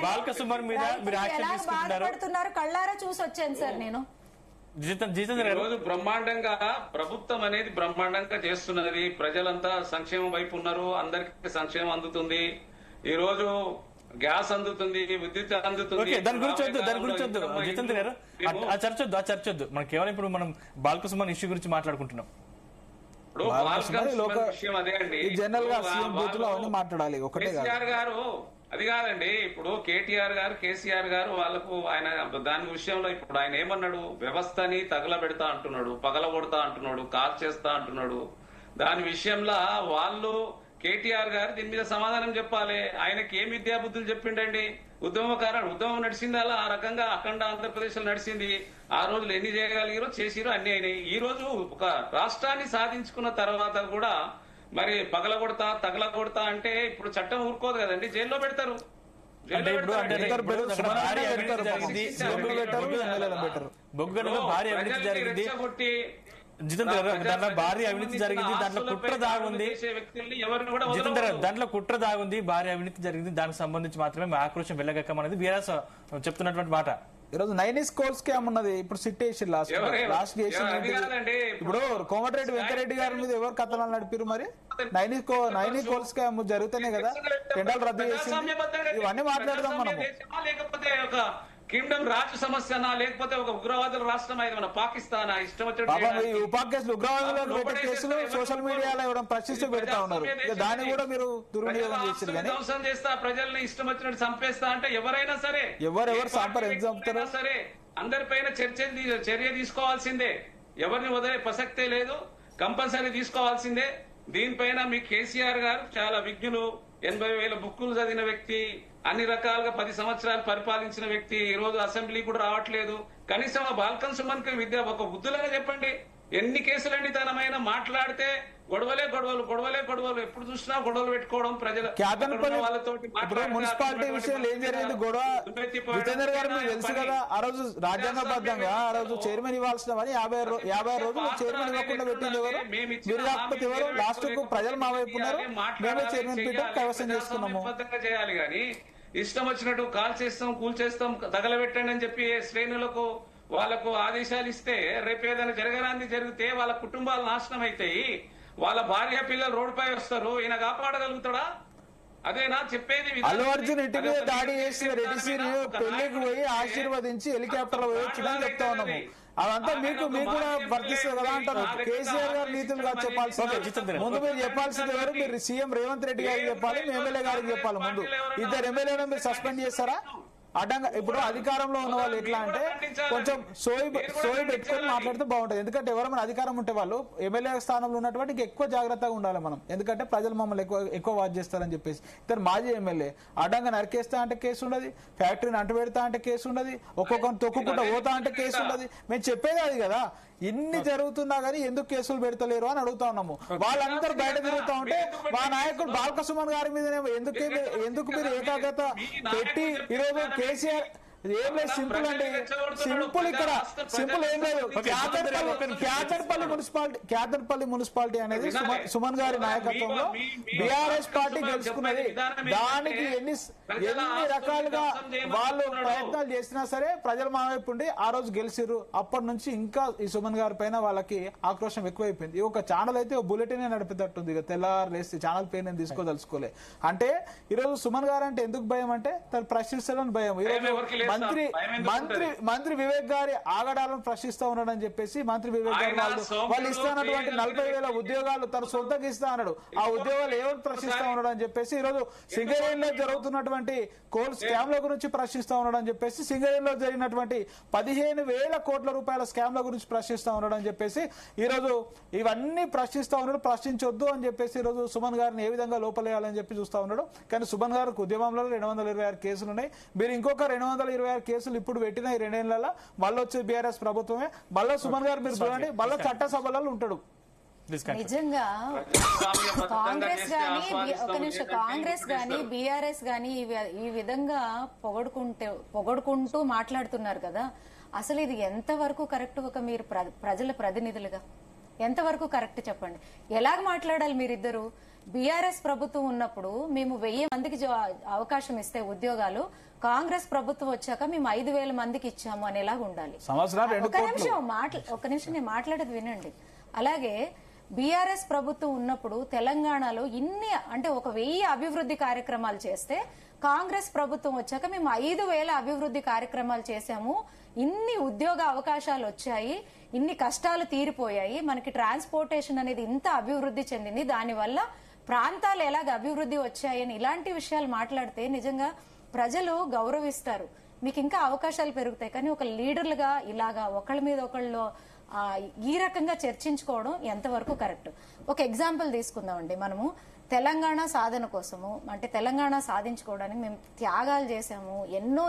బాల్కసుమన్ మీద మీరు యాక్షన్ తీసుకుంటున్నారు, కళ్ళారా చూసి వచ్చాను సార్ నేను. రోజు బ్రహ్మాండంగా ప్రభుత్వం అనేది బ్రహ్మాండంగా చేస్తున్నది. ప్రజలంతా సంక్షేమం వైపు ఉన్నారు, అందరికి సంక్షేమం అందుతుంది. ఈ రోజు గ్యాస్ అందుతుంది, విద్యుత్ అందుతుంది. దాని గురించి వద్దు జితేంద్ర గారు, ఆ చర్చ వద్దు. మనం కేవలం ఇప్పుడు మనం బాల్కసుమన్ ఇష్యూ గురించి మాట్లాడుకుంటున్నాం. విషయం అదే అండి, మాట్లాడాలి. కేసీఆర్ గారు అది కాదండి. ఇప్పుడు కేటీఆర్ గారు, కేసీఆర్ గారు వాళ్ళకు ఆయన దాని విషయంలో ఇప్పుడు ఆయన ఏమన్నాడు? వ్యవస్థని తగలబెడతా అంటున్నాడు, పగలగొడతా అంటున్నాడు, కాల్ చేస్తా అంటున్నాడు. దాని విషయంలో వాళ్ళు కేటీఆర్ గారు దీని మీద సమాధానం చెప్పాలి. ఆయనకి ఏం విద్యాబుద్ధులు చెప్పిండండి? ఉద్యమం నడిచింది, అలా ఆ రకంగా అఖండ ఆంధ్రప్రదేశ్ లో నడిచింది. ఆ రోజులు ఎన్ని చేయగలిగారో చేసిరో అన్ని అయినాయి. ఈ రోజు ఒక రాష్ట్రాన్ని సాధించుకున్న తర్వాత కూడా మరి తగలగొడతా అంటే ఇప్పుడు చట్టం ఊరుకోదు కదండి, జైల్లో పెడతారు. రెచ్చగొట్టి దాంట్లో భారీ అవినీతి జరిగింది, దాంట్లో కుట్ర దాగుంది. దాంట్లో కుట్ర దాగుంది, భారీ అవినీతి జరిగింది. దానికి సంబంధించి మాత్రమే మా ఆక్రోశం వెళ్ళగక్కమనేది వీరాస్ చెప్తున్నటువంటి మాట. ఈరోజు నైనిస్ కోల్ స్కామ్ ఉన్నది, ఇప్పుడు సిట్టేషన్ లాస్ట్ ఇప్పుడు కోమటిరెడ్డి వెంకరెడ్డి గారి మీద ఎవరు కథనాలు నడిపారు? మరి నైనిస్ కోల్ స్కామ్ జరుగుతూనే కదా టెండర్లు రద్దు చేసింది. ఇవన్నీ మాట్లాడదాం మనం. లేకపోతే ఒక కింగ్డమ్ రాజ్య సమస్యనా, లేకపోతే ఒక ఉగ్రవాదుల రాష్ట్రం అయితే మన పాకిస్తానా? ఇష్టం వచ్చినట్టు ఉగ్రవాదులు పెట్టే కేసులు సోషల్ మీడియాలో ఇవ్వడం ప్రశ్నిస్తూ పెడతా ఉన్నారు. దాన్ని కూడా మీరు దుర్వినియోగం చేశారు. కానీ ధ్వంసం చేస్తా, ప్రజల్ని ఇష్టం వచ్చినట్టు చంపేస్తా అంటే ఎవరైనా సరే, ఎవరెవరు సంపర్ ఎగ్జాంపుల్ సరే అందరిపైన చర్య తీసుకోవాల్సిందే. ఎవరిని వదిలే ప్రసక్తే లేదు, కంపల్సరీ తీసుకోవాల్సిందే. దీనిపైన మీ కేసీఆర్ గారు చాలా విజ్ఞులు, 80,000 బుక్కులు చదివిన వ్యక్తి, అన్ని రకాలుగా 10 సంవత్సరాలు పరిపాలించిన వ్యక్తి. ఈ రోజు అసెంబ్లీ కూడా రావట్లేదు. కనీసం ఆ బాల్కన్ సుమన్ కి ఒక బుద్ధులుగా చెప్పండి. ఎన్ని కేసులండి తనమైన మాట్లాడితే గొడవలు ఎప్పుడు చూసినా గొడవలు పెట్టుకోవడం ప్రజల క్యాతన్పల్లి వాళ్ళతోటి ఇప్పుడు మున్సిపాలిటీ విషయంలో ఏం జరిగింది గొడవ జితేందర్ గారు మీకు తెలుసు కదా, ఆ రోజు రాజ్యాంగబద్ధంగా ఆ రోజు చైర్మన్ ఇవ్వాల్సినవని 50 రోజులు చైర్మన్ ఇవ్వకుండా పెట్టింది ఎవరు? మీరు కాకపోతే ఎవరు? లాస్ట్ కు ప్రజలు మా వైపు ఉన్నారు, మేమే చైర్మన్ పీఠం కైవసం చేసుకున్నాము. చేయాలి కానీ ఇష్టం వచ్చినట్టు కాల్ చేస్తాం కూల్ చేస్తాం తగలబెట్టండి అని చెప్పి శ్రేణులకు వాళ్ళకు ఆదేశాలు ఇస్తే రేపు ఏదైనా జరగరాంది జరిగితే వాళ్ళ కుటుంబాలు నాశనం అవుతాయి, వాళ్ళ భార్య పిల్లలు రోడ్డుపై వస్తారు. ఈయన కాపాడగలుగుతాడా? అదేనా చెప్పేది? అల్లు అర్జున్ ఇంటి మీద దాడి చేసి రెడ్డి సీని పెళ్లికి పోయి ఆశీర్వదించి హెలికాప్టర్ లో పోయి వచ్చిందని చెప్తా ఉన్నాము. అదంతా మీకు కూడా వర్తిస్తుంది కదా అంటారు. కేసీఆర్ గారు నీతులుగా చెప్పాల్సింది ముందు మీరు చెప్పాల్సింది ఎవరు? మీరు సీఎం రేవంత్ రెడ్డి గారికి చెప్పాలి, మీ ఎమ్మెల్యే గారికి చెప్పాలి. ముందు ఇద్దరు ఎమ్మెల్యేలను మీరు సస్పెండ్ చేస్తారా? అడ్డంగా ఇప్పుడు అధికారంలో ఉన్న వాళ్ళు ఎట్లా అంటే కొంచెం సోయి పెట్టుకొని మాట్లాడితే బాగుంటుంది. ఎందుకంటే ఎవరైనా అధికారం ఉంటే వాళ్ళు ఎమ్మెల్యే స్థానంలో ఉన్నటువంటి ఎక్కువ జాగ్రత్తగా ఉండాలి మనం. ఎందుకంటే ప్రజలు మమ్మల్ని ఎక్కువ వాచ్ చేస్తారని చెప్పేసి. ఇతను మాజీ ఎమ్మెల్యే అడ్డంగా నరికేస్తా అంటే కేసు ఉండదు, ఫ్యాక్టరీని అంటు పెడతా అంటే కేసు ఉండదు, ఒక్కొక్కరిని తొక్కుకుంటా పోతా అంటే కేసు ఉండదు. మేము చెప్పేది అది కదా. ఇన్ని జరుగుతున్నా గానీ ఎందుకు కేసులు పెడతలేరు అని అడుగుతా ఉన్నాము. వాళ్ళందరూ బయట తిరుగుతా ఉంటే మా నాయకుడు బాల్క సుమన్ గారి మీద ఎందుకు మీరు ఏకాగ్రత పెట్టి ఈరోజు కేసీఆర్ ఏం లేదు, సింపుల్ అండి, సింపుల్. ఇక్కడ సింపుల్ ఏం లేదు. క్యాతన్పల్లి మున్సిపాలిటీ అనేది సుమన్ గారి నాయకత్వంలో బీఆర్ఎస్ పార్టీ గెలుచుకున్నది. దానికి ఎన్ని రకాలుగా వాళ్ళు ప్రయత్నాలు చేసినా సరే ప్రజల మా వైపు ఉండి ఆ రోజు గెలిచిర్రు. అప్పటి నుంచి ఇంకా ఈ సుమన్ గారి పైన వాళ్ళకి ఆక్రోశం ఎక్కువైపోయింది. ఒక ఛానల్ అయితే బులెటిన్ నడిపేటట్టుంది. ఇక తెల్లారేసి ఛానల్ పేరు నేను తీసుకోదలుచుకోలే. అంటే ఈరోజు సుమన్ గారు అంటే ఎందుకు భయం అంటే తను ప్రశ్నిస్తాడని భయం. ఈరోజు మంత్రి వివేక్ గారి ఆగడాలను ప్రశ్నిస్తా ఉన్నాడని చెప్పేసి మంత్రి వివేక్ గారు వాళ్ళు ఇస్తున్నటువంటి 40,000 ఉద్యోగాలు తను సొంతంగా ఇస్తా అన్నాడు. ఆ ఉద్యోగాలు ఏమని ప్రశ్నిస్తా ఉన్నాడు అని చెప్పేసి ఈరోజు సింగరేణిలో జరుగుతున్నటువంటి కోల్ స్కామ్ల గురించి ప్రశ్నిస్తా ఉన్నాడు అని చెప్పేసి, సింగరేణిలో జరిగినటువంటి 15,000 కోట్ల రూపాయల స్కామ్ల గురించి ప్రశ్నిస్తా ఉన్నాడు అని చెప్పేసి ఈరోజు ఇవన్నీ ప్రశ్నిస్తా ఉన్నాడు. ప్రశ్నించొద్దు అని చెప్పేసి ఈరోజు సుమన్ గారిని ఏ విధంగా లోపలేయాలని చెప్పి చూస్తా ఉన్నాడు. కానీ సుమన్ గారికి ఉద్యమంలో 226 కేసులు ఉన్నాయి. మీరు ఇంకొక 226 కేసులు ఇప్పుడు పెట్టిన ఈ 2 ఏళ్లలో మళ్ళీ వచ్చే బీఆర్ఎస్ ప్రభుత్వమే. మళ్ళీ సుమన్ గారు మీరు చూడండి మళ్ళీ చట్టసభలలో ఉంటాడు. నిజంగా కాంగ్రెస్ గాని బీఆర్ఎస్ గాని ఈ విధంగా పొగడుకుంటూ మాట్లాడుతున్నారు కదా. అసలు ఇది ఎంత వరకు కరెక్ట్? ఒక మీరు ప్రజల ప్రతినిధులుగా ఎంతవరకు కరెక్ట్ చెప్పండి. ఎలాగ మాట్లాడాలి మీరిద్దరు? బీఆర్ఎస్ ప్రభుత్వం ఉన్నప్పుడు మేము 1000 మందికి అవకాశం ఇస్తే ఉద్యోగాలు, కాంగ్రెస్ ప్రభుత్వం వచ్చాక మేము 5,000 మందికి ఇచ్చాము అనేలాగా ఉండాలి. ఒక నిమిషం నేను మాట్లాడేది వినండి. అలాగే బీఆర్ఎస్ ప్రభుత్వం ఉన్నప్పుడు తెలంగాణలో అంటే 1,000 అభివృద్ధి కార్యక్రమాలు చేస్తే కాంగ్రెస్ ప్రభుత్వం వచ్చాక మేము 5,000 అభివృద్ధి కార్యక్రమాలు చేశాము, ఇన్ని ఉద్యోగ అవకాశాలు వచ్చాయి, ఇన్ని కష్టాలు తీరిపోయాయి, మనకి ట్రాన్స్పోర్టేషన్ అనేది ఇంత అభివృద్ధి చెందింది, దానివల్ల ప్రాంతాలు ఎలాగ అభివృద్ధి వచ్చాయని ఇలాంటి విషయాలు మాట్లాడితే నిజంగా ప్రజలు గౌరవిస్తారు, మీకు ఇంకా అవకాశాలు పెరుగుతాయి. కానీ ఒక లీడర్లుగా ఇలాగా ఒకళ్ళ మీద ఒకళ్ళు ఈ రకంగా చర్చించుకోవడం ఎంతవరకు కరెక్ట్? ఒక ఎగ్జాంపుల్ తీసుకుందామండి. మనము తెలంగాణ సాధన కోసము అంటే తెలంగాణ సాధించుకోవడానికి మేము త్యాగాలు చేశాము, ఎన్నో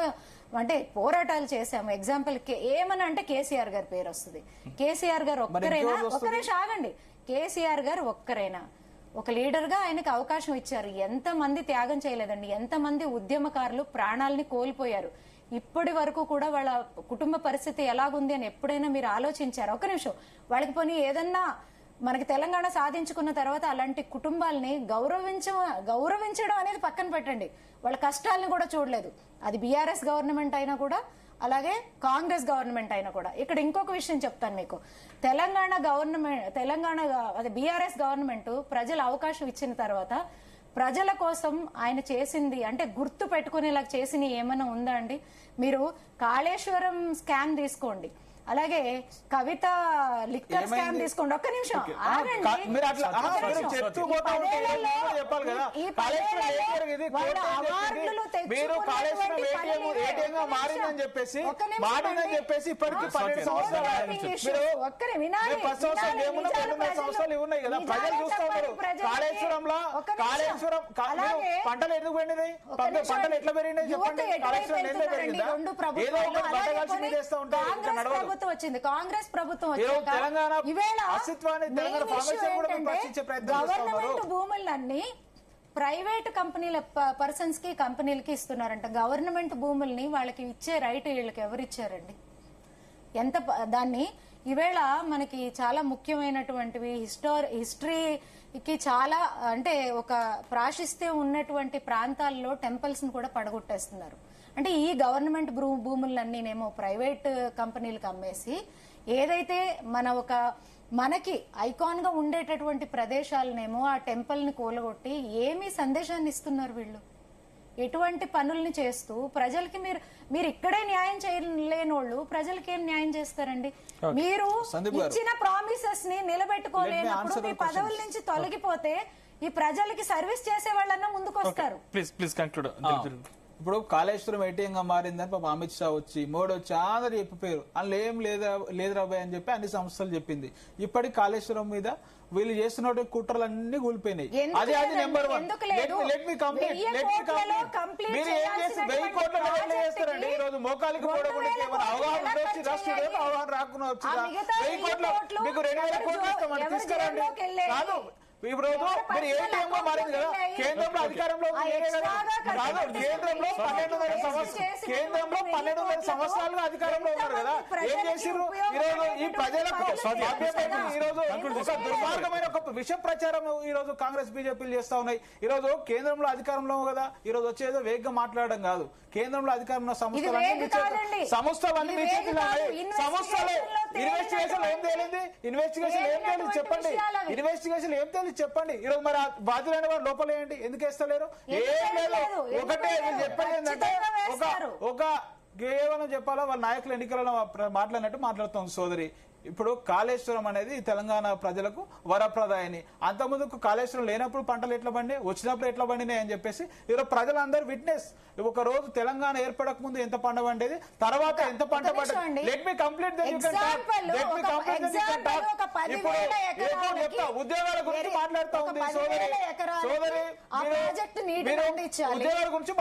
అంటే పోరాటాలు చేశాము. ఎగ్జాంపుల్ ఏమని అంటే కేసీఆర్ గారి పేరు వస్తుంది. కేసీఆర్ గారు ఒక్కరే ఆగండి, కేసీఆర్ గారు ఒక్కరేనా ఒక లీడర్ గా ఆయనకు అవకాశం ఇచ్చారు? ఎంత మంది త్యాగం చేయలేదండి, ఎంత మంది ఉద్యమకారులు ప్రాణాలని కోల్పోయారు. ఇప్పటి వరకు కూడా వాళ్ళ కుటుంబ పరిస్థితి ఎలాగుంది అని ఎప్పుడైనా మీరు ఆలోచించారు? ఒక నిమిషం, వాళ్ళకి పోనీ ఏదన్నా మనకి తెలంగాణ సాధించుకున్న తర్వాత అలాంటి కుటుంబాలని గౌరవించడం అనేది పక్కన పెట్టండి, వాళ్ళ కష్టాలను కూడా చూడలేదు. అది బీఆర్ఎస్ గవర్నమెంట్ అయినా కూడా అలాగే కాంగ్రెస్ గవర్నమెంట్ అయినా కూడా. ఇక్కడ ఇంకొక విషయం చెప్తాను మీకు. అదే బీఆర్ఎస్ గవర్నమెంట్ ప్రజల అవకాశం ఇచ్చిన తర్వాత ప్రజల కోసం ఆయన చేసింది అంటే గుర్తు పెట్టుకునేలా చేసిన ఏమైనా ఉందా అండి? మీరు కాళేశ్వరం స్కామ్ తీసుకోండి, అలాగే కవిత లిక్కర్ స్కామ్ తీసుకోండి. ఒక్క నిమిషం రాజ్యాంగం మారిందని చెప్పేసి ఇప్పటికి 12 సంవత్సరాలు 10 సంవత్సరాలు ఏమున్నా 2 సంవత్సరాలు ఉన్నాయి కదా. ప్రజలు చూస్తా ఉన్నారు. కాళేశ్వరం పంటలు ఎందుకు పెరిగినాయి? పంటలు ఎట్లా పెరిగినాయి చెప్పండి. కాళేశ్వరం ఎందుకు పెరిగిందా? ఏదో ఒకటి పంట కలిసి మీద వేస్తూ ప్రభుత్వం వచ్చింది, కాంగ్రెస్ ప్రభుత్వం తెలంగాణ అస్తిత్వాన్ని తెలంగాణ ఫార్మేషన్ కూడా ప్రశ్నించే ప్రయత్నం గవర్నమెంట్ భూములన్నీ ప్రైవేట్ కంపెనీల పర్సన్స్ కి కంపెనీలకి ఇస్తున్నారంట. గవర్నమెంట్ భూముల్ని వాళ్ళకి ఇచ్చే రైట్ వీళ్ళకి ఎవరు ఇచ్చారండి? ఎంత దాన్ని ఈవేళ మనకి చాలా ముఖ్యమైనటువంటివి హిస్టరీకి చాలా అంటే ఒక ప్రాశస్త్యం ఉన్నటువంటి ప్రాంతాల్లో టెంపుల్స్ ని కూడా పడగొట్టేస్తున్నారు. అంటే ఈ గవర్నమెంట్ భూములన్నీనేమో ప్రైవేట్ కంపెనీలకు అమ్మేసి ఏదైతే మనకి ఐకాన్ గా ఉండేటటువంటి ప్రదేశాలనేమో ఆ టెంపుల్ ని కూలగొట్టి ఏమి సందేశాన్ని ఇస్తున్నారు వీళ్ళు? ఎటువంటి పనుల్ని చేస్తూ ప్రజలకి మీరు ఇక్కడే న్యాయం చేయలేనోళ్ళు ప్రజలకి ఏం న్యాయం చేస్తారండి? మీరు ఇచ్చిన ప్రామిసెస్ ని నిలబెట్టుకోలేనప్పుడు మీ పదవుల నుంచి తొలగిపోతే ఈ ప్రజలకి సర్వీస్ చేసే వాళ్ళన్నా ముందుకు వస్తారు. ఇప్పుడు కాళేశ్వరం ఏటీఎంగా మారిందని పాప అమిత్ షా వచ్చి మోడీ వచ్చి అందరు చెప్పిపోయారు. అందులో ఏం లేదు రాబాయ్ అని చెప్పి అన్ని సంస్థలు చెప్పింది. ఇప్పటికి కాళేశ్వరం మీద వీళ్ళు చేస్తున్న కుట్రలన్నీ కూలిపోయినాయి. అది నెంబర్ 1. Let me complete. మీరు ఏం చేసి 1000 కోట్ల చేస్తారండి? ఈ రోజు మోకాలికి పోవడం అవగాహన రాష్ట్రం అవగాహన రాకుండా వచ్చి 1000 కోట్ల మీకు 2000 కోట్లు ఇస్తామని తీసుకురండి. కాదు ఇప్పుడు మీరు ఏటీఎం గా మారింది కదా. కేంద్రంలో అధికారంలో కేంద్రంలో 12 సంవత్సరాలుగా అధికారంలో ఉన్నారు కదా. ఏం చేసిర్రు? ఈరోజు ఈ ప్రజలకు ఈరోజు ఒక దుర్మార్గమైన ఒక విష ప్రచారం ఈ రోజు కాంగ్రెస్ బీజేపీలు చేస్తా ఉన్నాయి. ఈ రోజు కేంద్రంలో అధికారంలో కదా. ఈ రోజు వచ్చేదో వేగంగా మాట్లాడడం కాదు. కేంద్రంలో అధికారంలో సంస్థలన్నీ మీ చేతుల్లో సంస్థలు ఇన్వెస్టిగేషన్ ఏం తేలింది? ఇన్వెస్టిగేషన్ ఏం తేలింది చెప్పండి. ఇన్వెస్టిగేషన్ ఏం తేలింది చెప్పండి. ఈ రోజు మరి బాధ్యులైన వారు లోపలేయండి. ఎందుకు వేస్తలేరు? ఏం లేదు. ఒకటే చెప్పేది ఏంటంటే ఒక కేవలం చెప్పాలా వాళ్ళ నాయకుల ఎన్నికలలో మాట్లాడినట్టు మాట్లాడుతోంది సోదరి. ఇప్పుడు కాళేశ్వరం అనేది తెలంగాణ ప్రజలకు వరప్రదాయని. అంతకుముందుకు కాళేశ్వరం లేనప్పుడు పంటలు ఎట్లా పండి, వచ్చినప్పుడు ఎట్లా పండినాయి అని చెప్పేసి ఈరోజు ప్రజలందరూ విట్నెస్. ఒక రోజు తెలంగాణ ఏర్పడక ముందు ఎంత పంట పండేది, తర్వాత ఎంత పంట పండేది. లెట్ మీ కంప్లీట్ ఉద్యోగాల గురించి మాట్లాడుతూ ఉంది సోదరి. ఉద్యోగాల గురించి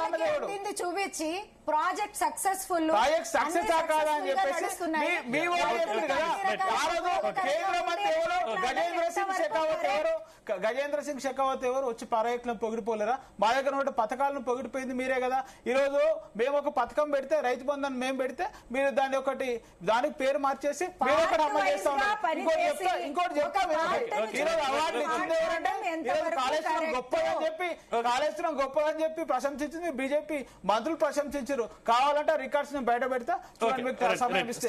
మాట్లాడుతూ చూపించి ప్రాజెక్ట్ సక్సెస్ఫుల్ సక్సెస్ కాదా అని చెప్పేసి మీ వాళ్ళు చెప్పింది కదా. ఆ రోజు కేంద్ర మంత్రి ఎవరు? గజేంద్ర సింగ్ షెకావత్ ఎవరు వచ్చి ప్రాజెక్టులను పొగిడిపోలేరా? మా దగ్గర ఉన్న పథకాలను పొగిడిపోయింది మీరే కదా. ఈ రోజు మేము ఒక పథకం పెడితే రైతు బంధుని మేము పెడితే మీరు దానికి పేరు మార్చేసి మీరు ఒకటి అమలు చేస్తా ఉన్నారు. ఇంకోటి చెప్తా ఈరోజు అవార్డులు ఇచ్చింది ఎవరంటే కాళేశ్వరం గొప్పదని చెప్పి ప్రశంసించింది బీజేపీ మంత్రులు ప్రశంసించారు. కావాలంటే రికార్డ్స్ బయట పెడతా మీకు సమయం ఇస్తే.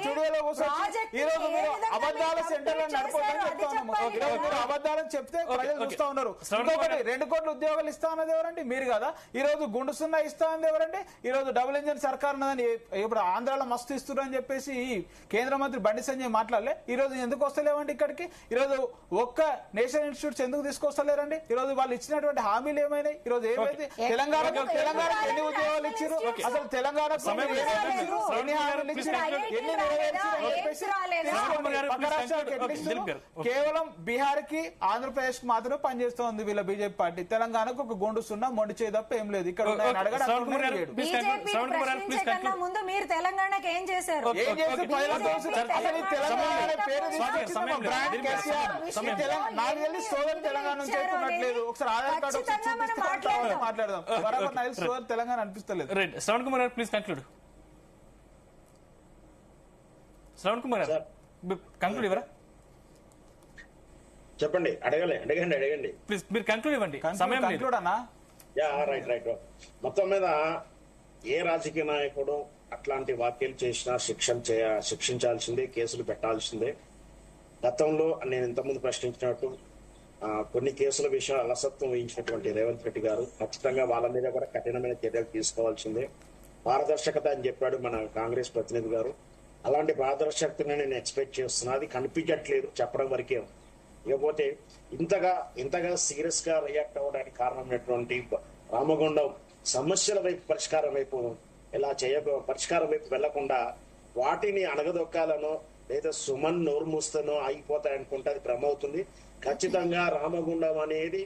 స్టూడియోలో కూర్చొని ఈ రోజు మీరు అబద్దాల సెంటర్ నడపదని చెప్తా ఉన్నాము. మీరు అబద్దాలని చెప్తే ప్రజలు చూస్తా ఉన్నారు. ఇంకొకటి 2 కోట్ల ఉద్యోగాలు ఇస్తా ఉన్నది ఎవరండి? మీరు కదా. ఈ రోజు గుండు సున్నా ఇస్తా ఉంది ఎవరండి? ఈ రోజు డబుల్ ఇంజిన్ సర్కార్ ఉన్నదని ఇప్పుడు ఆంధ్రాలో మస్తు ఇస్తున్నారు అని చెప్పేసి కేంద్ర మంత్రి బండి సంజయ్ మాట్లాడలే. ఈ రోజు ఎందుకు వస్తలేవండి ఇక్కడికి? ఈ రోజు ఒక్క నేషనల్ ఇన్స్టిట్యూట్స్ ఎందుకు తీసుకొస్తలేరండి? ఈ రోజు వాళ్ళు ఇచ్చినటువంటి హామీలు ఏమైనాయి? ఈ రోజు ఏమైతే తెలంగాణకు ఎన్ని ఉద్యోగాలు ఇచ్చారు? అసలు తెలంగాణకు ఎన్ని హామీలు ఇచ్చారు? ఎన్ని కేవలం బీహార్ కి ఆంధ్రప్రదేశ్ కి మాత్రమే పనిచేస్తోంది వీళ్ళ బీజేపీ పార్టీ. తెలంగాణకు ఒక గొండు సున్నా మొండి చేయదప్ప ఏం లేదు. ఇక్కడ ముందు మీరు తెలంగాణకి ఏం చేశారు? తెలంగాణ నుంచి అయిపోయినట్లేదు. ఒకసారి ఆధార్ కార్డు మాట్లాడదాం. బరాబర్ నైల్ సోదరు తెలంగాణ అనిపిస్తలేదు. శ్రవణ్ కుమార్ గారు ప్లీజ్ కంక్లూడ్. శ్రవణ్ కుమార్ గారు కంక్లూడ్ ఇవ్వరా? చెప్పండి. అడగండి ప్లీజ్ మీరు కంక్లూడ్ ఇవ్వండి. సమయం కంక్లూడ్ అన్నా. రైట్. మొత్తం మీద ఏ రాజకీయ నాయకుడు అట్లాంటి వ్యాఖ్యలు చేసినా శిక్షించాల్సిందే, కేసులు పెట్టాల్సిందే. గతంలో నేను ఇంతకుముందు ప్రశ్నించినట్టు కొన్ని కేసుల విషయాలు అలసత్వం వహించినటువంటి రేవంత్ రెడ్డి గారు ఖచ్చితంగా వాళ్ళ మీద కూడా కఠినమైన చర్యలు తీసుకోవాల్సిందే. పారదర్శకత అని చెప్పాడు మన కాంగ్రెస్ ప్రతినిధి గారు. అలాంటి పారదర్శకతని నేను ఎక్స్పెక్ట్ చేస్తున్నా. అది కనిపించట్లేదు, చెప్పడం వరకే. ఇకపోతే ఇంతగా సీరియస్ గా రియాక్ట్ అవ్వడానికి కారణమైనటువంటి రామగుండం సమస్యల వైపు పరిష్కారం వైపు పరిష్కారం వైపు వెళ్లకుండా వాటిని అణగదొక్కాలనో లేదా సుమన్ నోరు మూస్తనో అయిపోతాయనుకుంటే అది భ్రమ అవుతుంది. ఖచ్చితంగా రామగుండం అనేది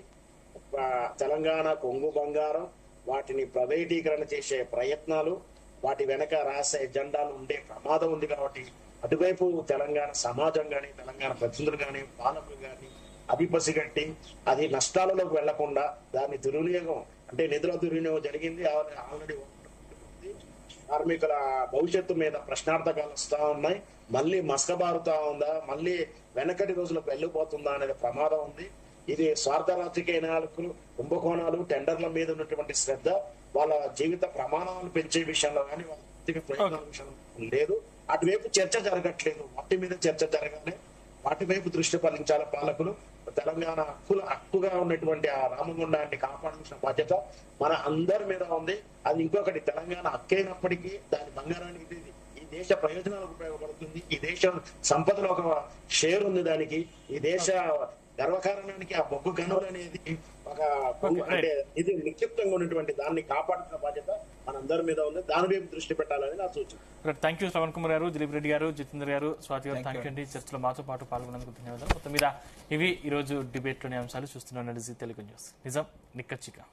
తెలంగాణ కొంగు బంగారం. వాటిని ప్రైవేటీకరణ చేసే ప్రయత్నాలు, వాటి వెనక రాసే ఎజెండాలు ఉండే ప్రమాదం ఉంది. కాబట్టి అటువైపు తెలంగాణ సమాజం గాని, తెలంగాణ ప్రతినిధులు గాని, పాలకులు గాని అభిపసిగట్టి అది నష్టాలలోకి వెళ్లకుండా దాన్ని దుర్వినియోగం అంటే నిధుల దుర్వినియోగం జరిగింది. ఆల్రెడీ కార్మికుల భవిష్యత్తు మీద ప్రశ్నార్థకాలు వస్తా ఉన్నాయి. మళ్ళీ మస్కబారుతా ఉందా, మళ్ళీ వెనకటి రోజులకు వెళ్ళిపోతుందా అనేది ప్రమాదం ఉంది. ఇది స్వార్థ రాజకీయ నాయకులు, కుంభకోణాలు, టెండర్ల మీద ఉన్నటువంటి శ్రద్ధ వాళ్ళ జీవిత ప్రమాణాలను పెంచే విషయంలో కానీ వాళ్ళ ఆర్థిక ప్రయోజనాల విషయంలో లేదు. అటువైపు చర్చ జరగట్లేదు. వాటి మీద చర్చ జరగాలి, వాటి వైపు దృష్టి పలించాలి పాలకులు. తెలంగాణ హక్కుగా ఉన్నటువంటి ఆ రామగుండాన్ని కాపాడాల్సిన బాధ్యత మన అందరి మీద ఉంది. అది ఇంకొకటి తెలంగాణ హక్కైనప్పటికీ దాని బంగారానికి ఈ దేశ ప్రయోజనాలకు ఉపయోగపడుతుంది. ఈ దేశ సంపదలో ఒక షేర్ ఉంది దానికి. ఈ దేశ గర్వకారణానికి ఆ బొగ్గు గనులు అనేది ఒక అంటే ఇది నిక్షిప్తంగా ఉన్నటువంటి దాన్ని కాపాడుతున్న బాధ్యత మనందరి మీద ఉంది. దాని వైపు దృష్టి పెట్టాలని నా సూచన. థ్యాంక్ యూ శ్రవణ్ కుమార్ గారు, దిలీప్ రెడ్డి గారు, జితేంద్ర గారు, స్వాతి గారు, థ్యాంక్ యూ అండి. చర్చలో మాతో పాటు పాల్గొన్నందుకు ధన్యవాదాలు. మొత్తం మీద ఇవి ఈ రోజు డిబేట్ లోని అంశాలు. చూస్తున్నాం తెలుగు న్యూస్, నిజం నిక్కచ్చిగా.